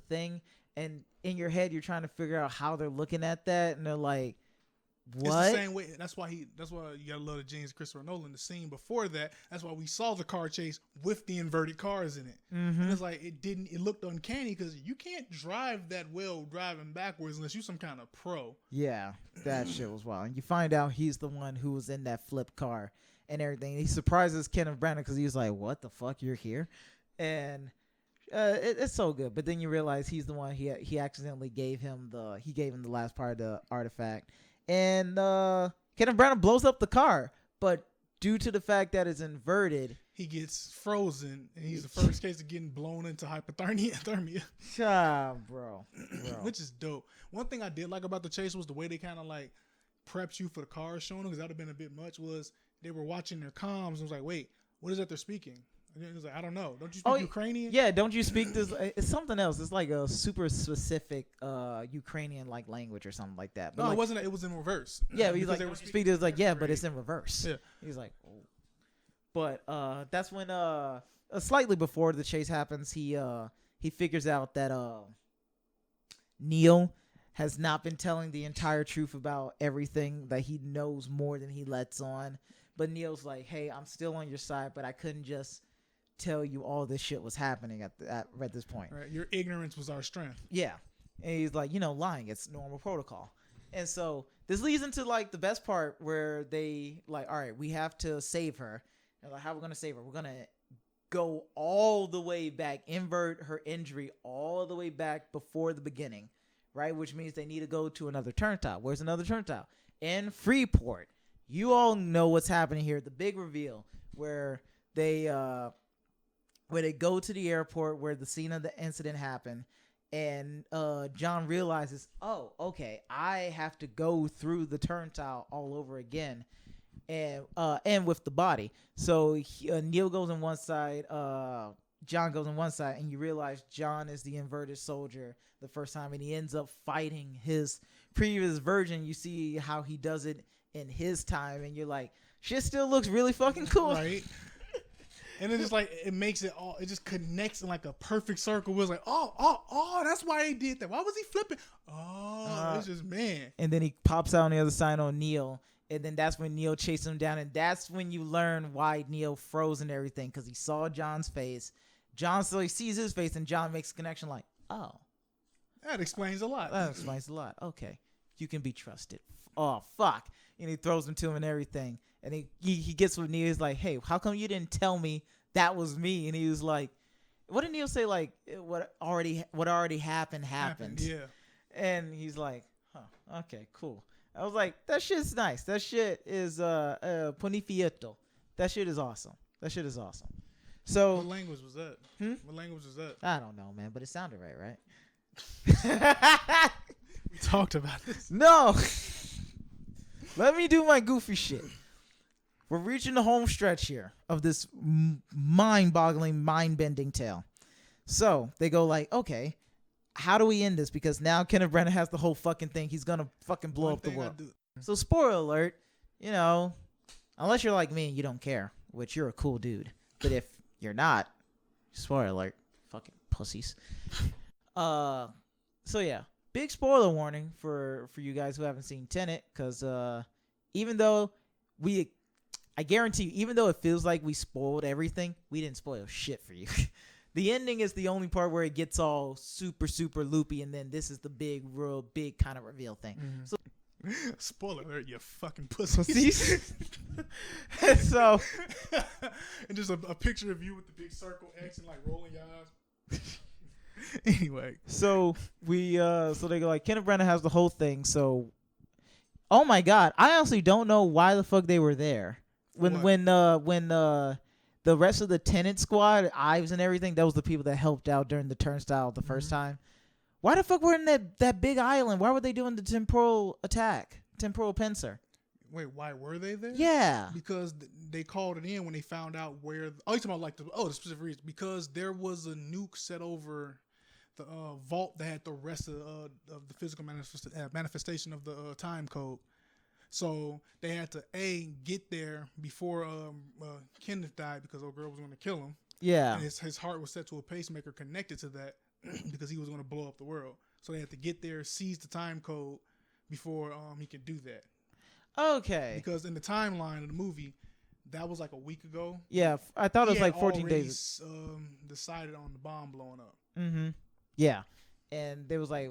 thing, and in your head you're trying to figure out how they're looking at that, and they're like, what? It's the same way. That's why you gotta love the James Christopher Nolan. The scene before that, that's why we saw the car chase with the inverted cars in it. And it's like it looked uncanny, because you can't drive that well driving backwards unless you're some kind of pro. Yeah, that shit was wild. And you find out he's the one who was in that flip car and everything. He surprises Kenneth Branagh, because he was like, what the fuck, you're here? And it's so good. But then you realize he's the one, he accidentally gave him the last part of the artifact. And Kenneth Branagh blows up the car. But due to the fact that it's inverted, he gets frozen, and he's the first case of getting blown into hypothermia. Bro. Which is dope. One thing I did like about the chase was the way they kind of like prepped you for the cars showing them, because that would have been a bit much, was they were watching their comms and was like, wait, what is that they're speaking? And it was like, I don't know. Don't you speak Ukrainian? Yeah, don't you speak this? It's something else. It's like a super specific Ukrainian like language or something like that. But no, like, it wasn't. It was in reverse. Yeah, he's like, don't you speak this? Like, yeah, but it's in reverse. Yeah. He's like, oh. But that's when slightly before the chase happens, he figures out that Neil has not been telling the entire truth about everything, that he knows more than he lets on. But Neil's like, hey, I'm still on your side, but I couldn't just tell you all this shit was happening at this point. Right. Your ignorance was our strength. Yeah. And he's like, lying, it's normal protocol. And so this leads into like the best part, where they like, all right, we have to save her. And like, how are we going to save her? We're going to go all the way back, invert her injury all the way back before the beginning, right? Which means they need to go to another turnstile. Where's another turnstile? In Freeport. You all know what's happening here. The big reveal where they go to the airport where the scene of the incident happened, and John realizes, oh, okay, I have to go through the turnstile all over again, and with the body. So Neil goes on one side, John goes on one side, and you realize John is the inverted soldier the first time, and he ends up fighting his previous version. You see how he does it in his time, and you're like, shit still looks really fucking cool. Right. And then it's like, it makes it all, it just connects in like a perfect circle. It was like, oh, that's why he did that. Why was he flipping? It's just, man. And then he pops out on the other side on Neo. And then that's when Neo chases him down. And that's when you learn why Neo froze and everything. Because he saw John's face. So he sees his face, and John makes a connection like, oh. That explains a lot. That explains a lot. Okay. You can be trusted. Oh, fuck. And he throws him to him and everything. And he gets with Neo. He's like, hey, how come you didn't tell me that was me? And he was like, what did Neo say? Like, what already happened. Yeah. And he's like, huh, okay, cool. I was like, that shit's nice. That shit is Ponifieto. That shit is awesome. So What language was that? What language was that? I don't know, man, but it sounded right? We talked about this. No. Let me do my goofy shit. We're reaching the home stretch here of this mind-boggling, mind-bending tale. So they go like, okay, how do we end this? Because now Kenneth Branagh has the whole fucking thing. He's going to fucking blow up the world. So spoiler alert, unless you're like me and you don't care, which you're a cool dude. But if you're not, spoiler alert, fucking pussies. So yeah, big spoiler warning for you guys who haven't seen Tenet, because even though I guarantee you, even though it feels like we spoiled everything, we didn't spoil shit for you. The ending is the only part where it gets all super, super loopy, and then this is the real big kind of reveal thing. Mm-hmm. So, spoiler alert, you fucking pussies. So, and just a picture of you with the big circle X and like rolling your eyes. Anyway, so so they go like, Kenneth Branagh has the whole thing. So, oh my god, I honestly don't know why the fuck they were there. When the rest of the Tenet squad, Ives and everything, that was the people that helped out during the turnstile the first time. Why the fuck were in that big island? Why were they doing the temporal pincer? Wait, why were they there? Yeah, because they called it in when they found out where. You're talking about like the specific reason, because there was a nuke set over the vault that had the rest of the physical manifestation of the time code. So they had to get there before Kenneth died, because old girl was going to kill him. Yeah, and his heart was set to a pacemaker connected to that because he was going to blow up the world. So they had to get there, seize the time code before he could do that. Okay. Because in the timeline of the movie, that was like a week ago. Yeah, I thought it was like 14 days. Decided on the bomb blowing up. Mm-hmm. Yeah. And they was like,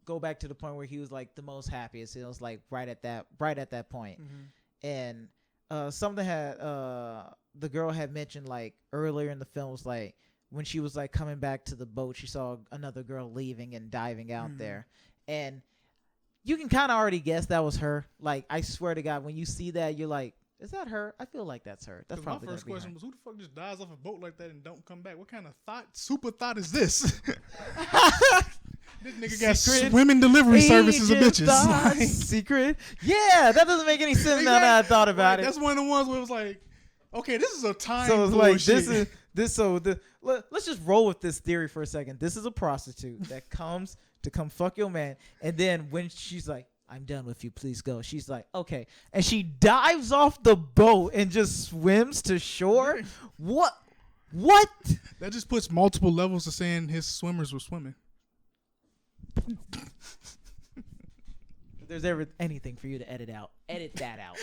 go back to the point where he was like the most happiest. It was like right at that point. Mm-hmm. And something the girl had mentioned like earlier in the film was like when she was like coming back to the boat, she saw another girl leaving and diving out there. And you can kind of already guess that was her. Like, I swear to God, when you see that, you're like, is that her? I feel like that's her. That's probably my first question her. was, who the fuck just dies off a boat like that and don't come back? What kind of super thought is this? This nigga got swimming delivery services of bitches. Like, secret? Yeah, that doesn't make any sense now that I thought about it. That's one of the ones where it was like, okay, this is a time. So it's like, let's just roll with this theory for a second. This is a prostitute that comes to come fuck your man, and then when she's like, I'm done with you, please go, she's like, okay, and she dives off the boat and just swims to shore. What that just puts multiple levels of saying his swimmers were swimming. If there's ever anything for you to edit that out.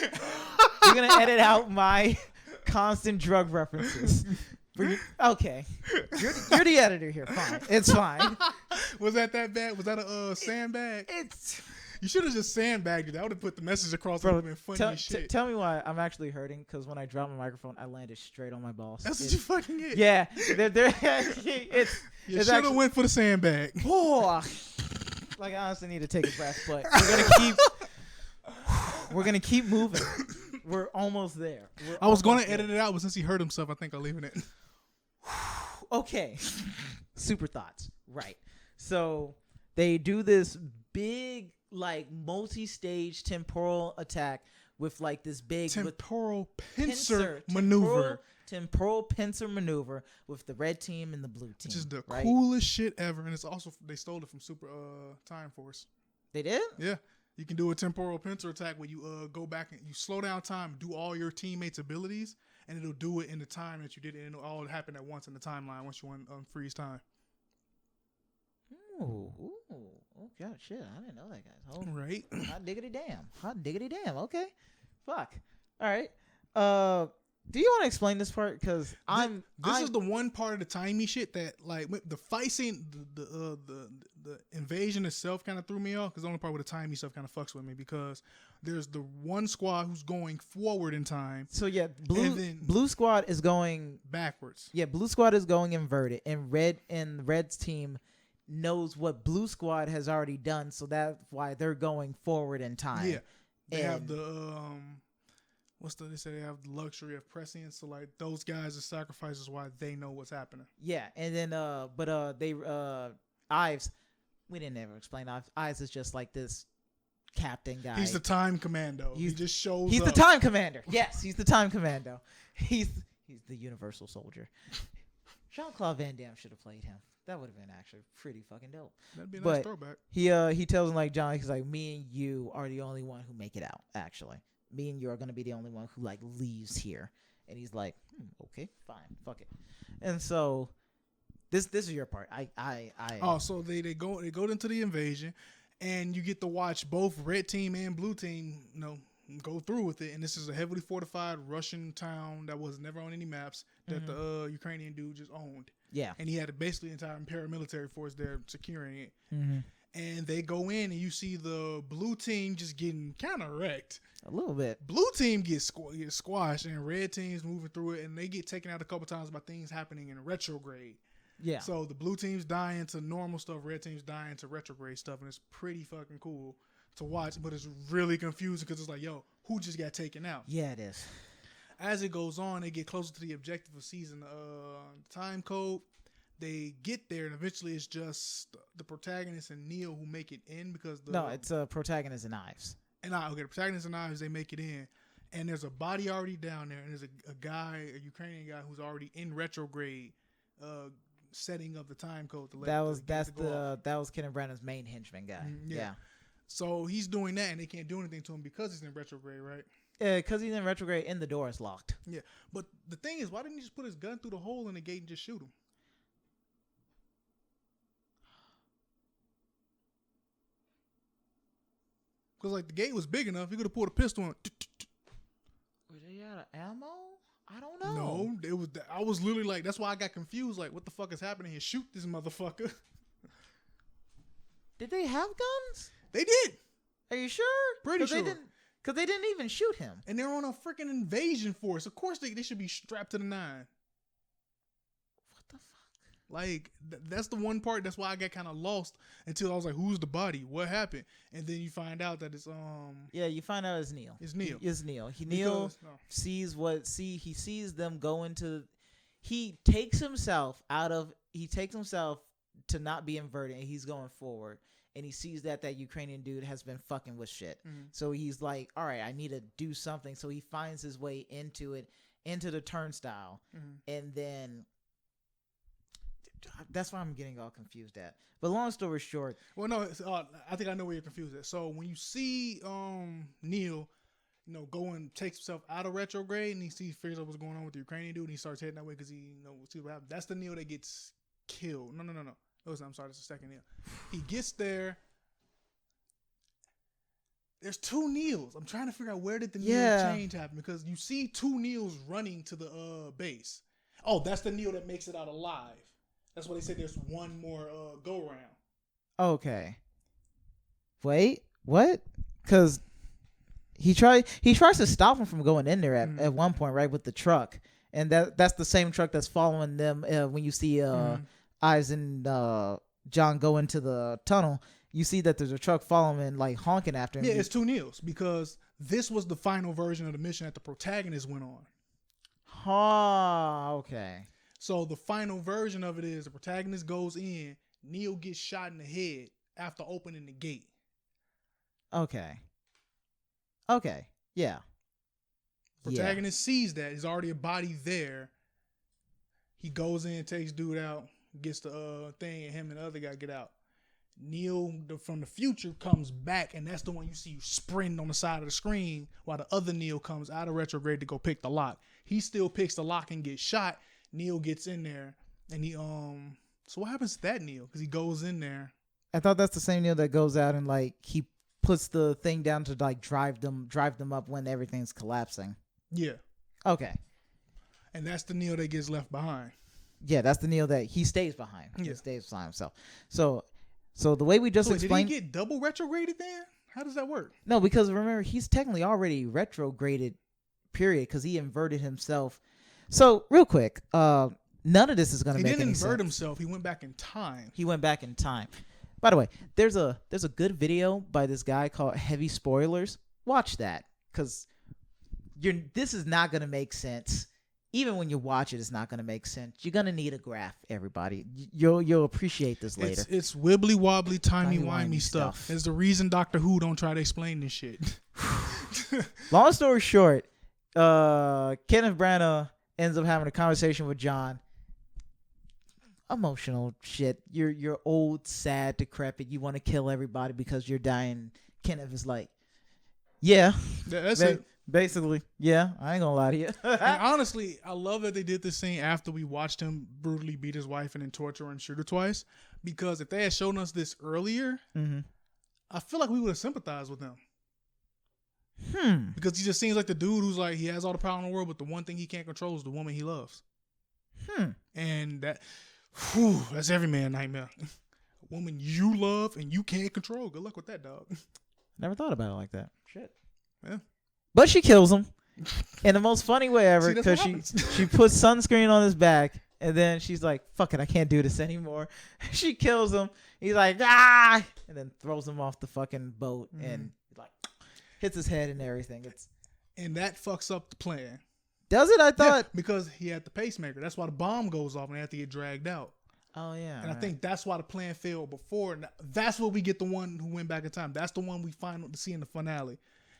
You're gonna edit out my constant drug references. Okay, you're the editor here. Fine, it's fine. Was that bad? Was that a sandbag? You should have just sandbagged it. That would have put the message across. Bro, and funny as shit. Tell me why I'm actually hurting, because when I dropped my microphone, I landed straight on my balls. That's what you fucking get. Yeah, you should have went for the sandbag. Oh, like, I honestly need to take a breath, but we're gonna keep moving. We're almost there. I was gonna edit it out, but since he hurt himself, I think I'm leaving it. Okay. Super thoughts. Right. So they do this big, like, multi-stage temporal attack with like this big temporal pincer maneuver. Temporal pincer maneuver with the red team and the blue team. Which is the right? coolest shit ever. And it's also, they stole it from Super Time Force. They did? Yeah. You can do a temporal pincer attack where you go back and you slow down time, do all your teammates' abilities, and it'll do it in the time that you did it. And it'll all happen at once in the timeline once you freeze time. Ooh, oh god, shit! I didn't know that, guys. Oh, Right. hot diggity damn. Okay, fuck. All right. Do you want to explain this part? Because This is the one part of the timey shit that, like, the fight scene, the invasion itself kind of threw me off. Because the only part where the timey stuff kind of fucks with me, because there's the one squad who's going forward in time. So yeah, blue squad is going backwards. Yeah, blue squad is going inverted, and red's team knows what blue squad has already done, so that's why they're going forward in time. Yeah, they have the they say they have the luxury of prescience, so like those guys' sacrifices why they know what's happening. Yeah, and then Ives, we didn't ever explain Ives. Ives is just like this captain guy. He's the time commando. He just shows He's up. the time commander. Yes, he's the time commando. He's the universal soldier. Jean-Claude Van Damme should have played him. That would have been actually pretty fucking dope. That'd be a nice throwback. He tells him, like, John, he's like, me and you are the only one who make it out, actually. Me and you are going to be the only one who, like, leaves here. And he's like, okay, fine, fuck it. And so this is your part. So they go into the invasion, and you get to watch both red team and blue team, go through with it. And this is a heavily fortified Russian town that was never on any maps that the Ukrainian dude just owned. Yeah. And he had basically an entire paramilitary force there securing it. Mm-hmm. And they go in, and you see the blue team just getting kind of wrecked. A little bit. Blue team gets squashed, and red team's moving through it, and they get taken out a couple times by things happening in retrograde. Yeah. So the blue team's dying to normal stuff, red team's dying to retrograde stuff, and it's pretty fucking cool to watch, but it's really confusing because it's like, yo, who just got taken out? Yeah, it is. As it goes on, they get closer to the objective of season time code. They get there, and eventually it's just the protagonist and Neil who make it in because it's protagonist and Ives. The protagonist and Ives, they make it in, and there's a body already down there, and there's a Ukrainian guy who's already in retrograde, setting up the time code to let that was Kenneth Branagh's main henchman guy. Yeah. So he's doing that, and they can't do anything to him because he's in retrograde, right? Yeah, because he's in retrograde and the door is locked. Yeah, but the thing is, why didn't he just put his gun through the hole in the gate and just shoot him? Because like the gate was big enough, he could have pulled a pistol and. Were they out of ammo? I don't know. No, it was. I was literally like, that's why I got confused. Like, what the fuck is happening here? Shoot this motherfucker. Did they have guns? They did. Are you sure? Pretty sure. Because they didn't even shoot him. And they're on a freaking invasion force. Of course they should be strapped to the 9. What the fuck? Like, that's the one part. That's why I got kind of lost until I was like, who's the body? What happened? And then you find out that it's Yeah, you find out it's Neil. It's Neil. It's Neil. Neil sees them go into. He takes himself to not be inverted, and he's going forward. And he sees that Ukrainian dude has been fucking with shit. Mm-hmm. So he's like, all right, I need to do something. So he finds his way into the turnstile. Mm-hmm. And then that's why I'm getting all confused at. But long story short. Well, no, I think I know where you're confused at. So when you see Neil, go and takes himself out of retrograde, and he figures out what's going on with the Ukrainian dude, and he starts heading that way because he see what happens. That's the Neil that gets killed. No. I'm sorry, that's the second Neil. He gets there. There's 2 Neils. I'm trying to figure out where did the Neil change happen, because you see 2 Neils running to the base. Oh, that's the Neil that makes it out alive. That's why they said there's one more go round. Okay. Wait, what? Because he tries to stop him from going in there at one point, right, with the truck, and that's the same truck that's following them when you see Ives and John go into the tunnel. You see that there's a truck following, like honking after him. Yeah, it's 2 Neils, because this was the final version of the mission that the protagonist went on. Okay. So So the final version of it is the protagonist goes in, Neil gets shot in the head after opening the gate. Okay. Yeah. Protagonist sees that. There's already a body there. He goes in, takes dude out, gets the thing, and him and the other guy get out. Neo from the future comes back, and that's the one you see sprinting on the side of the screen while the other Neo comes out of retrograde to go pick the lock. He still picks the lock and gets shot. Neo gets in there, and he So what happens to that Neo? Because he goes in there. I thought that's the same Neo that goes out and like he puts the thing down to like drive them up when everything's collapsing. Yeah. Okay. And that's the Neo that gets left behind. Yeah, that's the Neo that he stays behind. Yeah. He stays behind himself. So the way we just explained. Did he get double retrograded then? How does that work? No, because remember he's technically already retrograded. Period, because he inverted himself. So real quick, none of this is going to make any sense. He didn't invert himself. He went back in time. He went back in time. By the way, there's a good video by this guy called Heavy Spoilers. Watch that, because this is not going to make sense. Even when you watch it, it's not going to make sense. You're going to need a graph, everybody. You'll appreciate this later. It's wibbly wobbly, timey-wimey stuff. It's the reason Doctor Who don't try to explain this shit. Long story short, Kenneth Branagh ends up having a conversation with John. Emotional shit. You're old, sad, decrepit. You want to kill everybody because you're dying. Kenneth is like, yeah. That's it. Basically, yeah. I ain't gonna lie to you. And honestly, I love that they did this scene after we watched him brutally beat his wife and then torture her and shoot her twice. Because if they had shown us this earlier, I feel like we would have sympathized with him. Because he just seems like the dude who's like, he has all the power in the world, but the one thing he can't control is the woman he loves. And that's every man's nightmare. A woman you love and you can't control. Good luck with that, dog. Never thought about it like that. Shit. Yeah. But she kills him in the most funny way ever, See, because she puts sunscreen on his back, and then she's like, fuck it, I can't do this anymore. She kills him. He's like, ah, and then throws him off the fucking boat and like hits his head and everything. And that fucks up the plan. Does it? I thought. Yeah, because he had the pacemaker. That's why the bomb goes off and they have to get dragged out. Oh, yeah. And I think that's why the plan failed before. And that's where we get the one who went back in time. That's the one we find to see in the finale.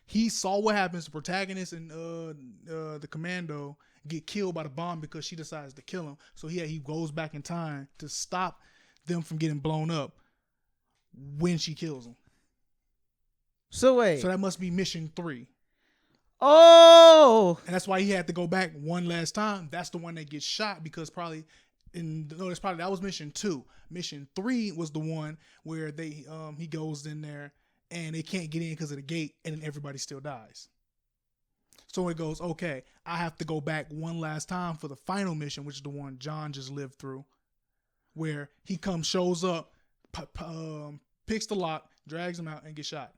He saw what happens. The protagonist and the commando get killed by the bomb because she decides to kill him. So he goes back in time to stop them from getting blown up when she kills him. So wait. So that must be mission 3. Oh. And that's why he had to go back one last time. That's the one that gets shot because that was mission 2. Mission 3 was the one where he goes in there and they can't get in because of the gate, and then everybody still dies. So it goes, okay, I have to go back one last time for the final mission, which is the one John just lived through, where he shows up, picks the lock, drags him out, and gets shot.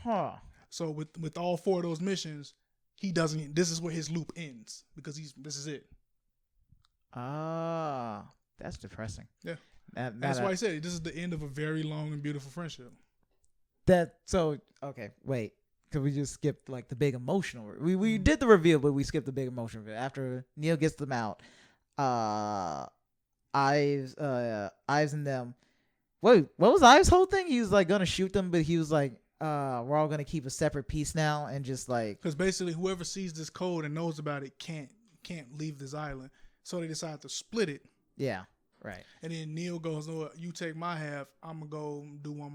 Huh. So with all 4 of those missions, he doesn't. This is where his loop ends because this is it. Ah, that's depressing. Yeah. That's why I said this is the end of a very long and beautiful friendship. Okay, wait. Because we just skipped like the big emotional. We did the reveal, but we skipped the big emotional reveal. After Neil gets them out, Ives and them. Wait, what was Ives' whole thing? He was like gonna shoot them, but he was like, we're all gonna keep a separate piece now, and just like because basically whoever sees this code and knows about it can't leave this island. So they decide to split it. Yeah. Right. And then Neil goes, no, you take my half. I'm going to go do one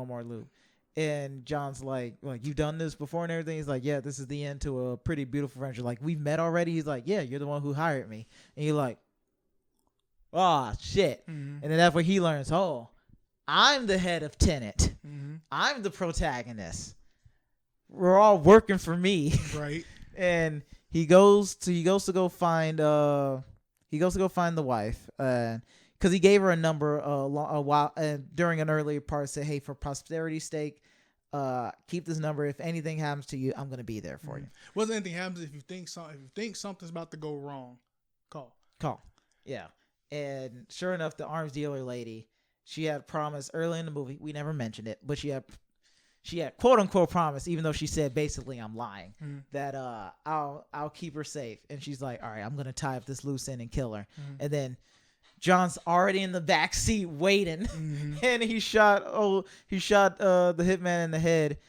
more loop. And John's like, you've done this before and everything? He's like, yeah, this is the end to a pretty beautiful friendship. Like, we've met already? He's like, yeah, you're the one who hired me. And you're like, oh, shit. Mm-hmm. And then that's where he learns, oh, I'm the head of Tenet. Mm-hmm. I'm the protagonist. We're all working for me. Right. And he goes to go find the wife, because he gave her a number a while during an earlier part. Said, "Hey, for posterity's sake, keep this number. If anything happens to you, I'm gonna be there for you." Well, anything happens, if you think something's about to go wrong, call. Yeah, and sure enough, the arms dealer lady, she had promised early in the movie. We never mentioned it, but she had quote unquote promise, even though she said basically I'm lying, that I'll keep her safe. And she's like, all right, I'm gonna tie up this loose end and kill her. And then John's already in the back seat waiting, and he shot the hitman in the head,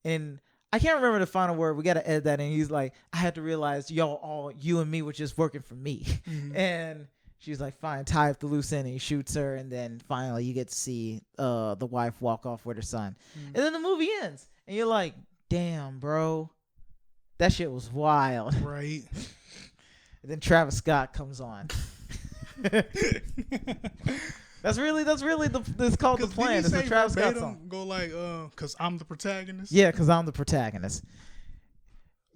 and I can't remember the final word. We got to edit that. And he's like, I had to realize you and me were just working for me. And she's like, fine, tie up the loose end. And he shoots her. And then finally you get to see the wife walk off with her son. And then the movie ends. And you're like, damn, bro. That shit was wild. Right. And then Travis Scott comes on. That's really it's called the plan. It's the Travis Scott song. Go like, cause I'm the protagonist. Yeah, cause I'm the protagonist.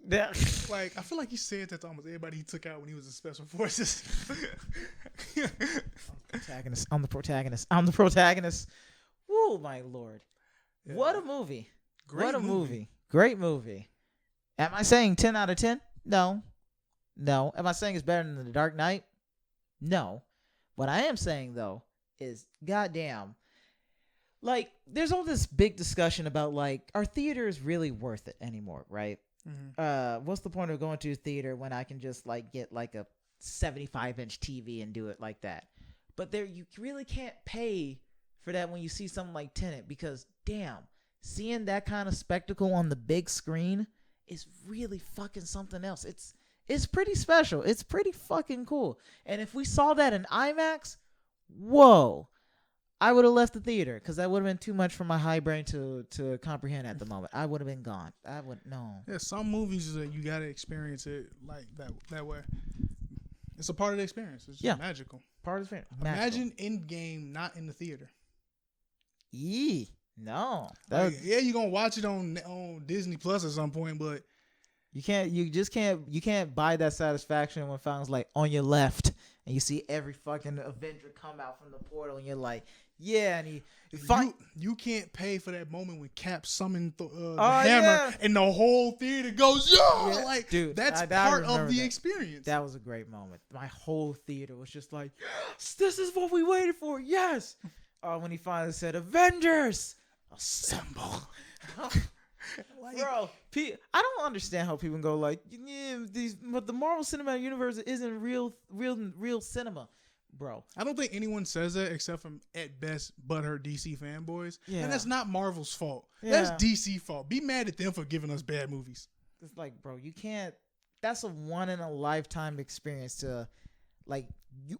Like, I feel like he said that to almost everybody he took out when he was in Special Forces. I'm the protagonist. Woo, my lord. Yeah. What a movie. Great movie. Am I saying 10 out of 10? No. Am I saying it's better than The Dark Knight? No. What I am saying, though, is goddamn. Like, there's all this big discussion about, like, are theaters really worth it anymore, right? What's the point of going to a theater when I can just, like, get, like, a 75-inch TV and do it like that? But you really can't pay for that when you see something like Tenet, because, damn, seeing that kind of spectacle on the big screen is really fucking something else. It's pretty special. It's pretty fucking cool. And if we saw that in IMAX, whoa, I would have left the theater because that would have been too much for my high brain to comprehend at the moment. I would have been gone. No. Yeah, some movies that you gotta experience it like that way. It's a part of the experience. It's just magical. Part of the experience. Imagine Endgame not in the theater. Yee. No. You're gonna watch it on Disney Plus at some point, but you can't buy that satisfaction when Falcon's like on your left and you see every fucking Avenger come out from the portal and you're like, yeah, and he you can't pay for that moment when Cap summoned the hammer and the whole theater goes, like, dude, that's part of the experience. That was a great moment. My whole theater was just like, yes, this is what we waited for. Yes. When he finally said, Avengers, assemble. Like, bro, I don't understand how people go like, but the Marvel Cinematic Universe isn't real cinema, bro. I don't think anyone says that except from at best butthurt DC fanboys, yeah. And that's not Marvel's fault. Yeah. That's DC's fault. Be mad at them for giving us bad movies. It's like, bro, you can't. That's a one in a lifetime experience to, like,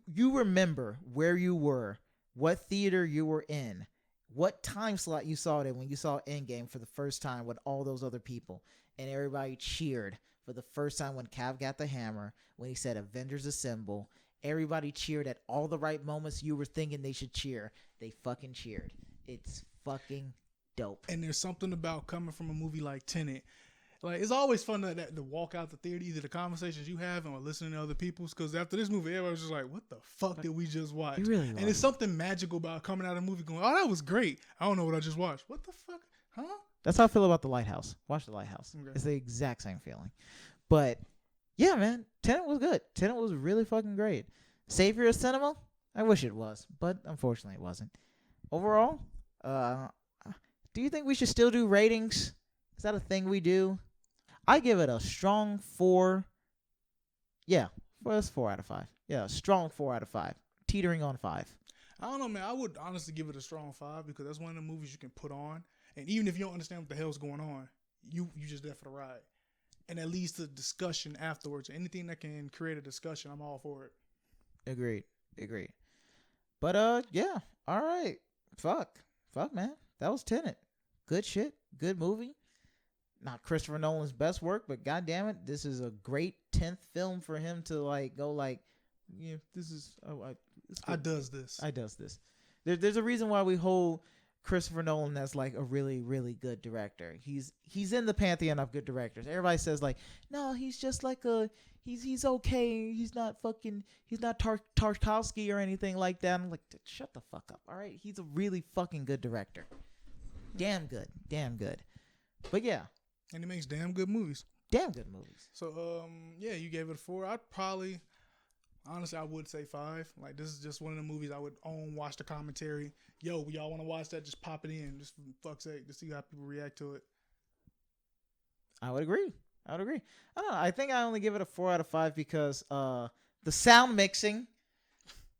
you remember where you were, what theater you were in. What time slot you saw it in when you saw Endgame for the first time with all those other people, and everybody cheered for the first time when Cav got the hammer, when he said Avengers Assemble. Everybody cheered at all the right moments you were thinking they should cheer. They fucking cheered. It's fucking dope. And there's something about coming from a movie like Tenet. Like, it's always fun to walk out the theater, either the conversations you have or listening to other people's. Because after this movie, everybody's just like, what the fuck did we just watch? Really and it's something magical about coming out of a movie going, oh, that was great. I don't know what I just watched. What the fuck? Huh? That's how I feel about The Lighthouse. Watch The Lighthouse. Okay. It's the exact same feeling. But, yeah, man, Tenet was good. Tenet was really fucking great. Savior of cinema? I wish it was. But, unfortunately, it wasn't. Overall, do you think we should still do ratings? Is that a thing we do? I give it a strong 4. Yeah, it's 4 out of 5. Yeah, strong 4 out of 5. Teetering on 5. I don't know, man. I would honestly give it a strong 5 because that's one of the movies you can put on. And even if you don't understand what the hell's going on, you just there for the ride. And that leads to discussion afterwards. Anything that can create a discussion, I'm all for it. Agreed. But, yeah. All right. Fuck, man. That was Tenet. Good shit. Good movie. Not Christopher Nolan's best work, but goddamn it, this is a great 10th film for him to like go like, yeah, this is I does this. There's a reason why we hold Christopher Nolan as like a really, really good director. He's in the pantheon of good directors. Everybody says like, no, he's just like he's okay. He's not Tarkovsky or anything like that. I'm like, shut the fuck up. All right, he's a really fucking good director. Damn good. But yeah. And he makes damn good movies. So, yeah, you gave it a 4. Honestly, I would say 5. Like, this is just one of the movies I would watch the commentary. Yo, y'all want to watch that? Just pop it in, just for fuck's sake, to see how people react to it. I would agree. I don't know. I think I only give it a 4 out of 5 because the sound mixing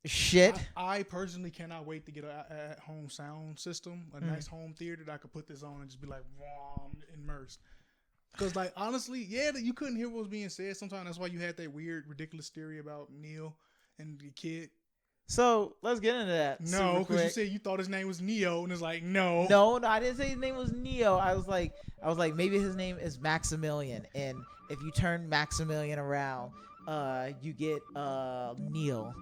shit. I personally cannot wait to get a at-home sound system, a nice home theater that I could put this on and just be like, wow, I'm immersed. Because, like, honestly, yeah, you couldn't hear what was being said sometimes. That's why you had that weird, ridiculous theory about Neo and the kid. So let's get into that. No, super because you quick. said you thought his name was Neo, and it's like, no. No, I didn't say his name was Neo. I was like, maybe his name is Maximilian, and if you turn Maximilian around, you get Neo.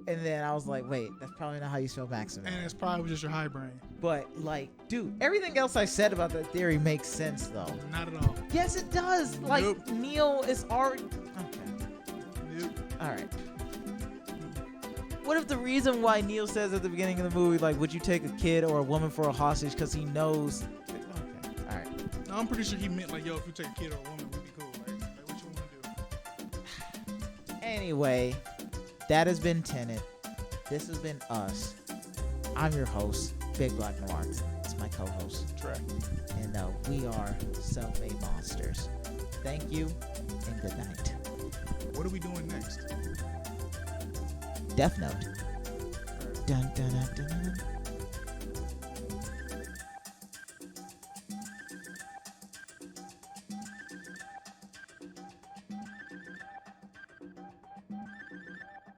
And then I was like, wait, that's probably not how you spell Maximilian. And it's probably just your high brain. But like, dude, everything else I said about that theory makes sense though. Not at all. Yes, it does. Like, Nope. Neo is already okay. Nope. All right. What if the reason why Neo says at the beginning of the movie, like, would you take a kid or a woman for a hostage, because he knows? Okay. All right. No, I'm pretty sure he meant like, yo, if you take a kid or a woman, we'd be cool. Like what you want to do? Anyway, that has been Tenet. This has been us. I'm your host, Big Black Noir. It's my co-host, Trey. and we are self-made monsters. Thank you, and good night. What are we doing next? Death Note. Dun, dun, dun, dun, dun.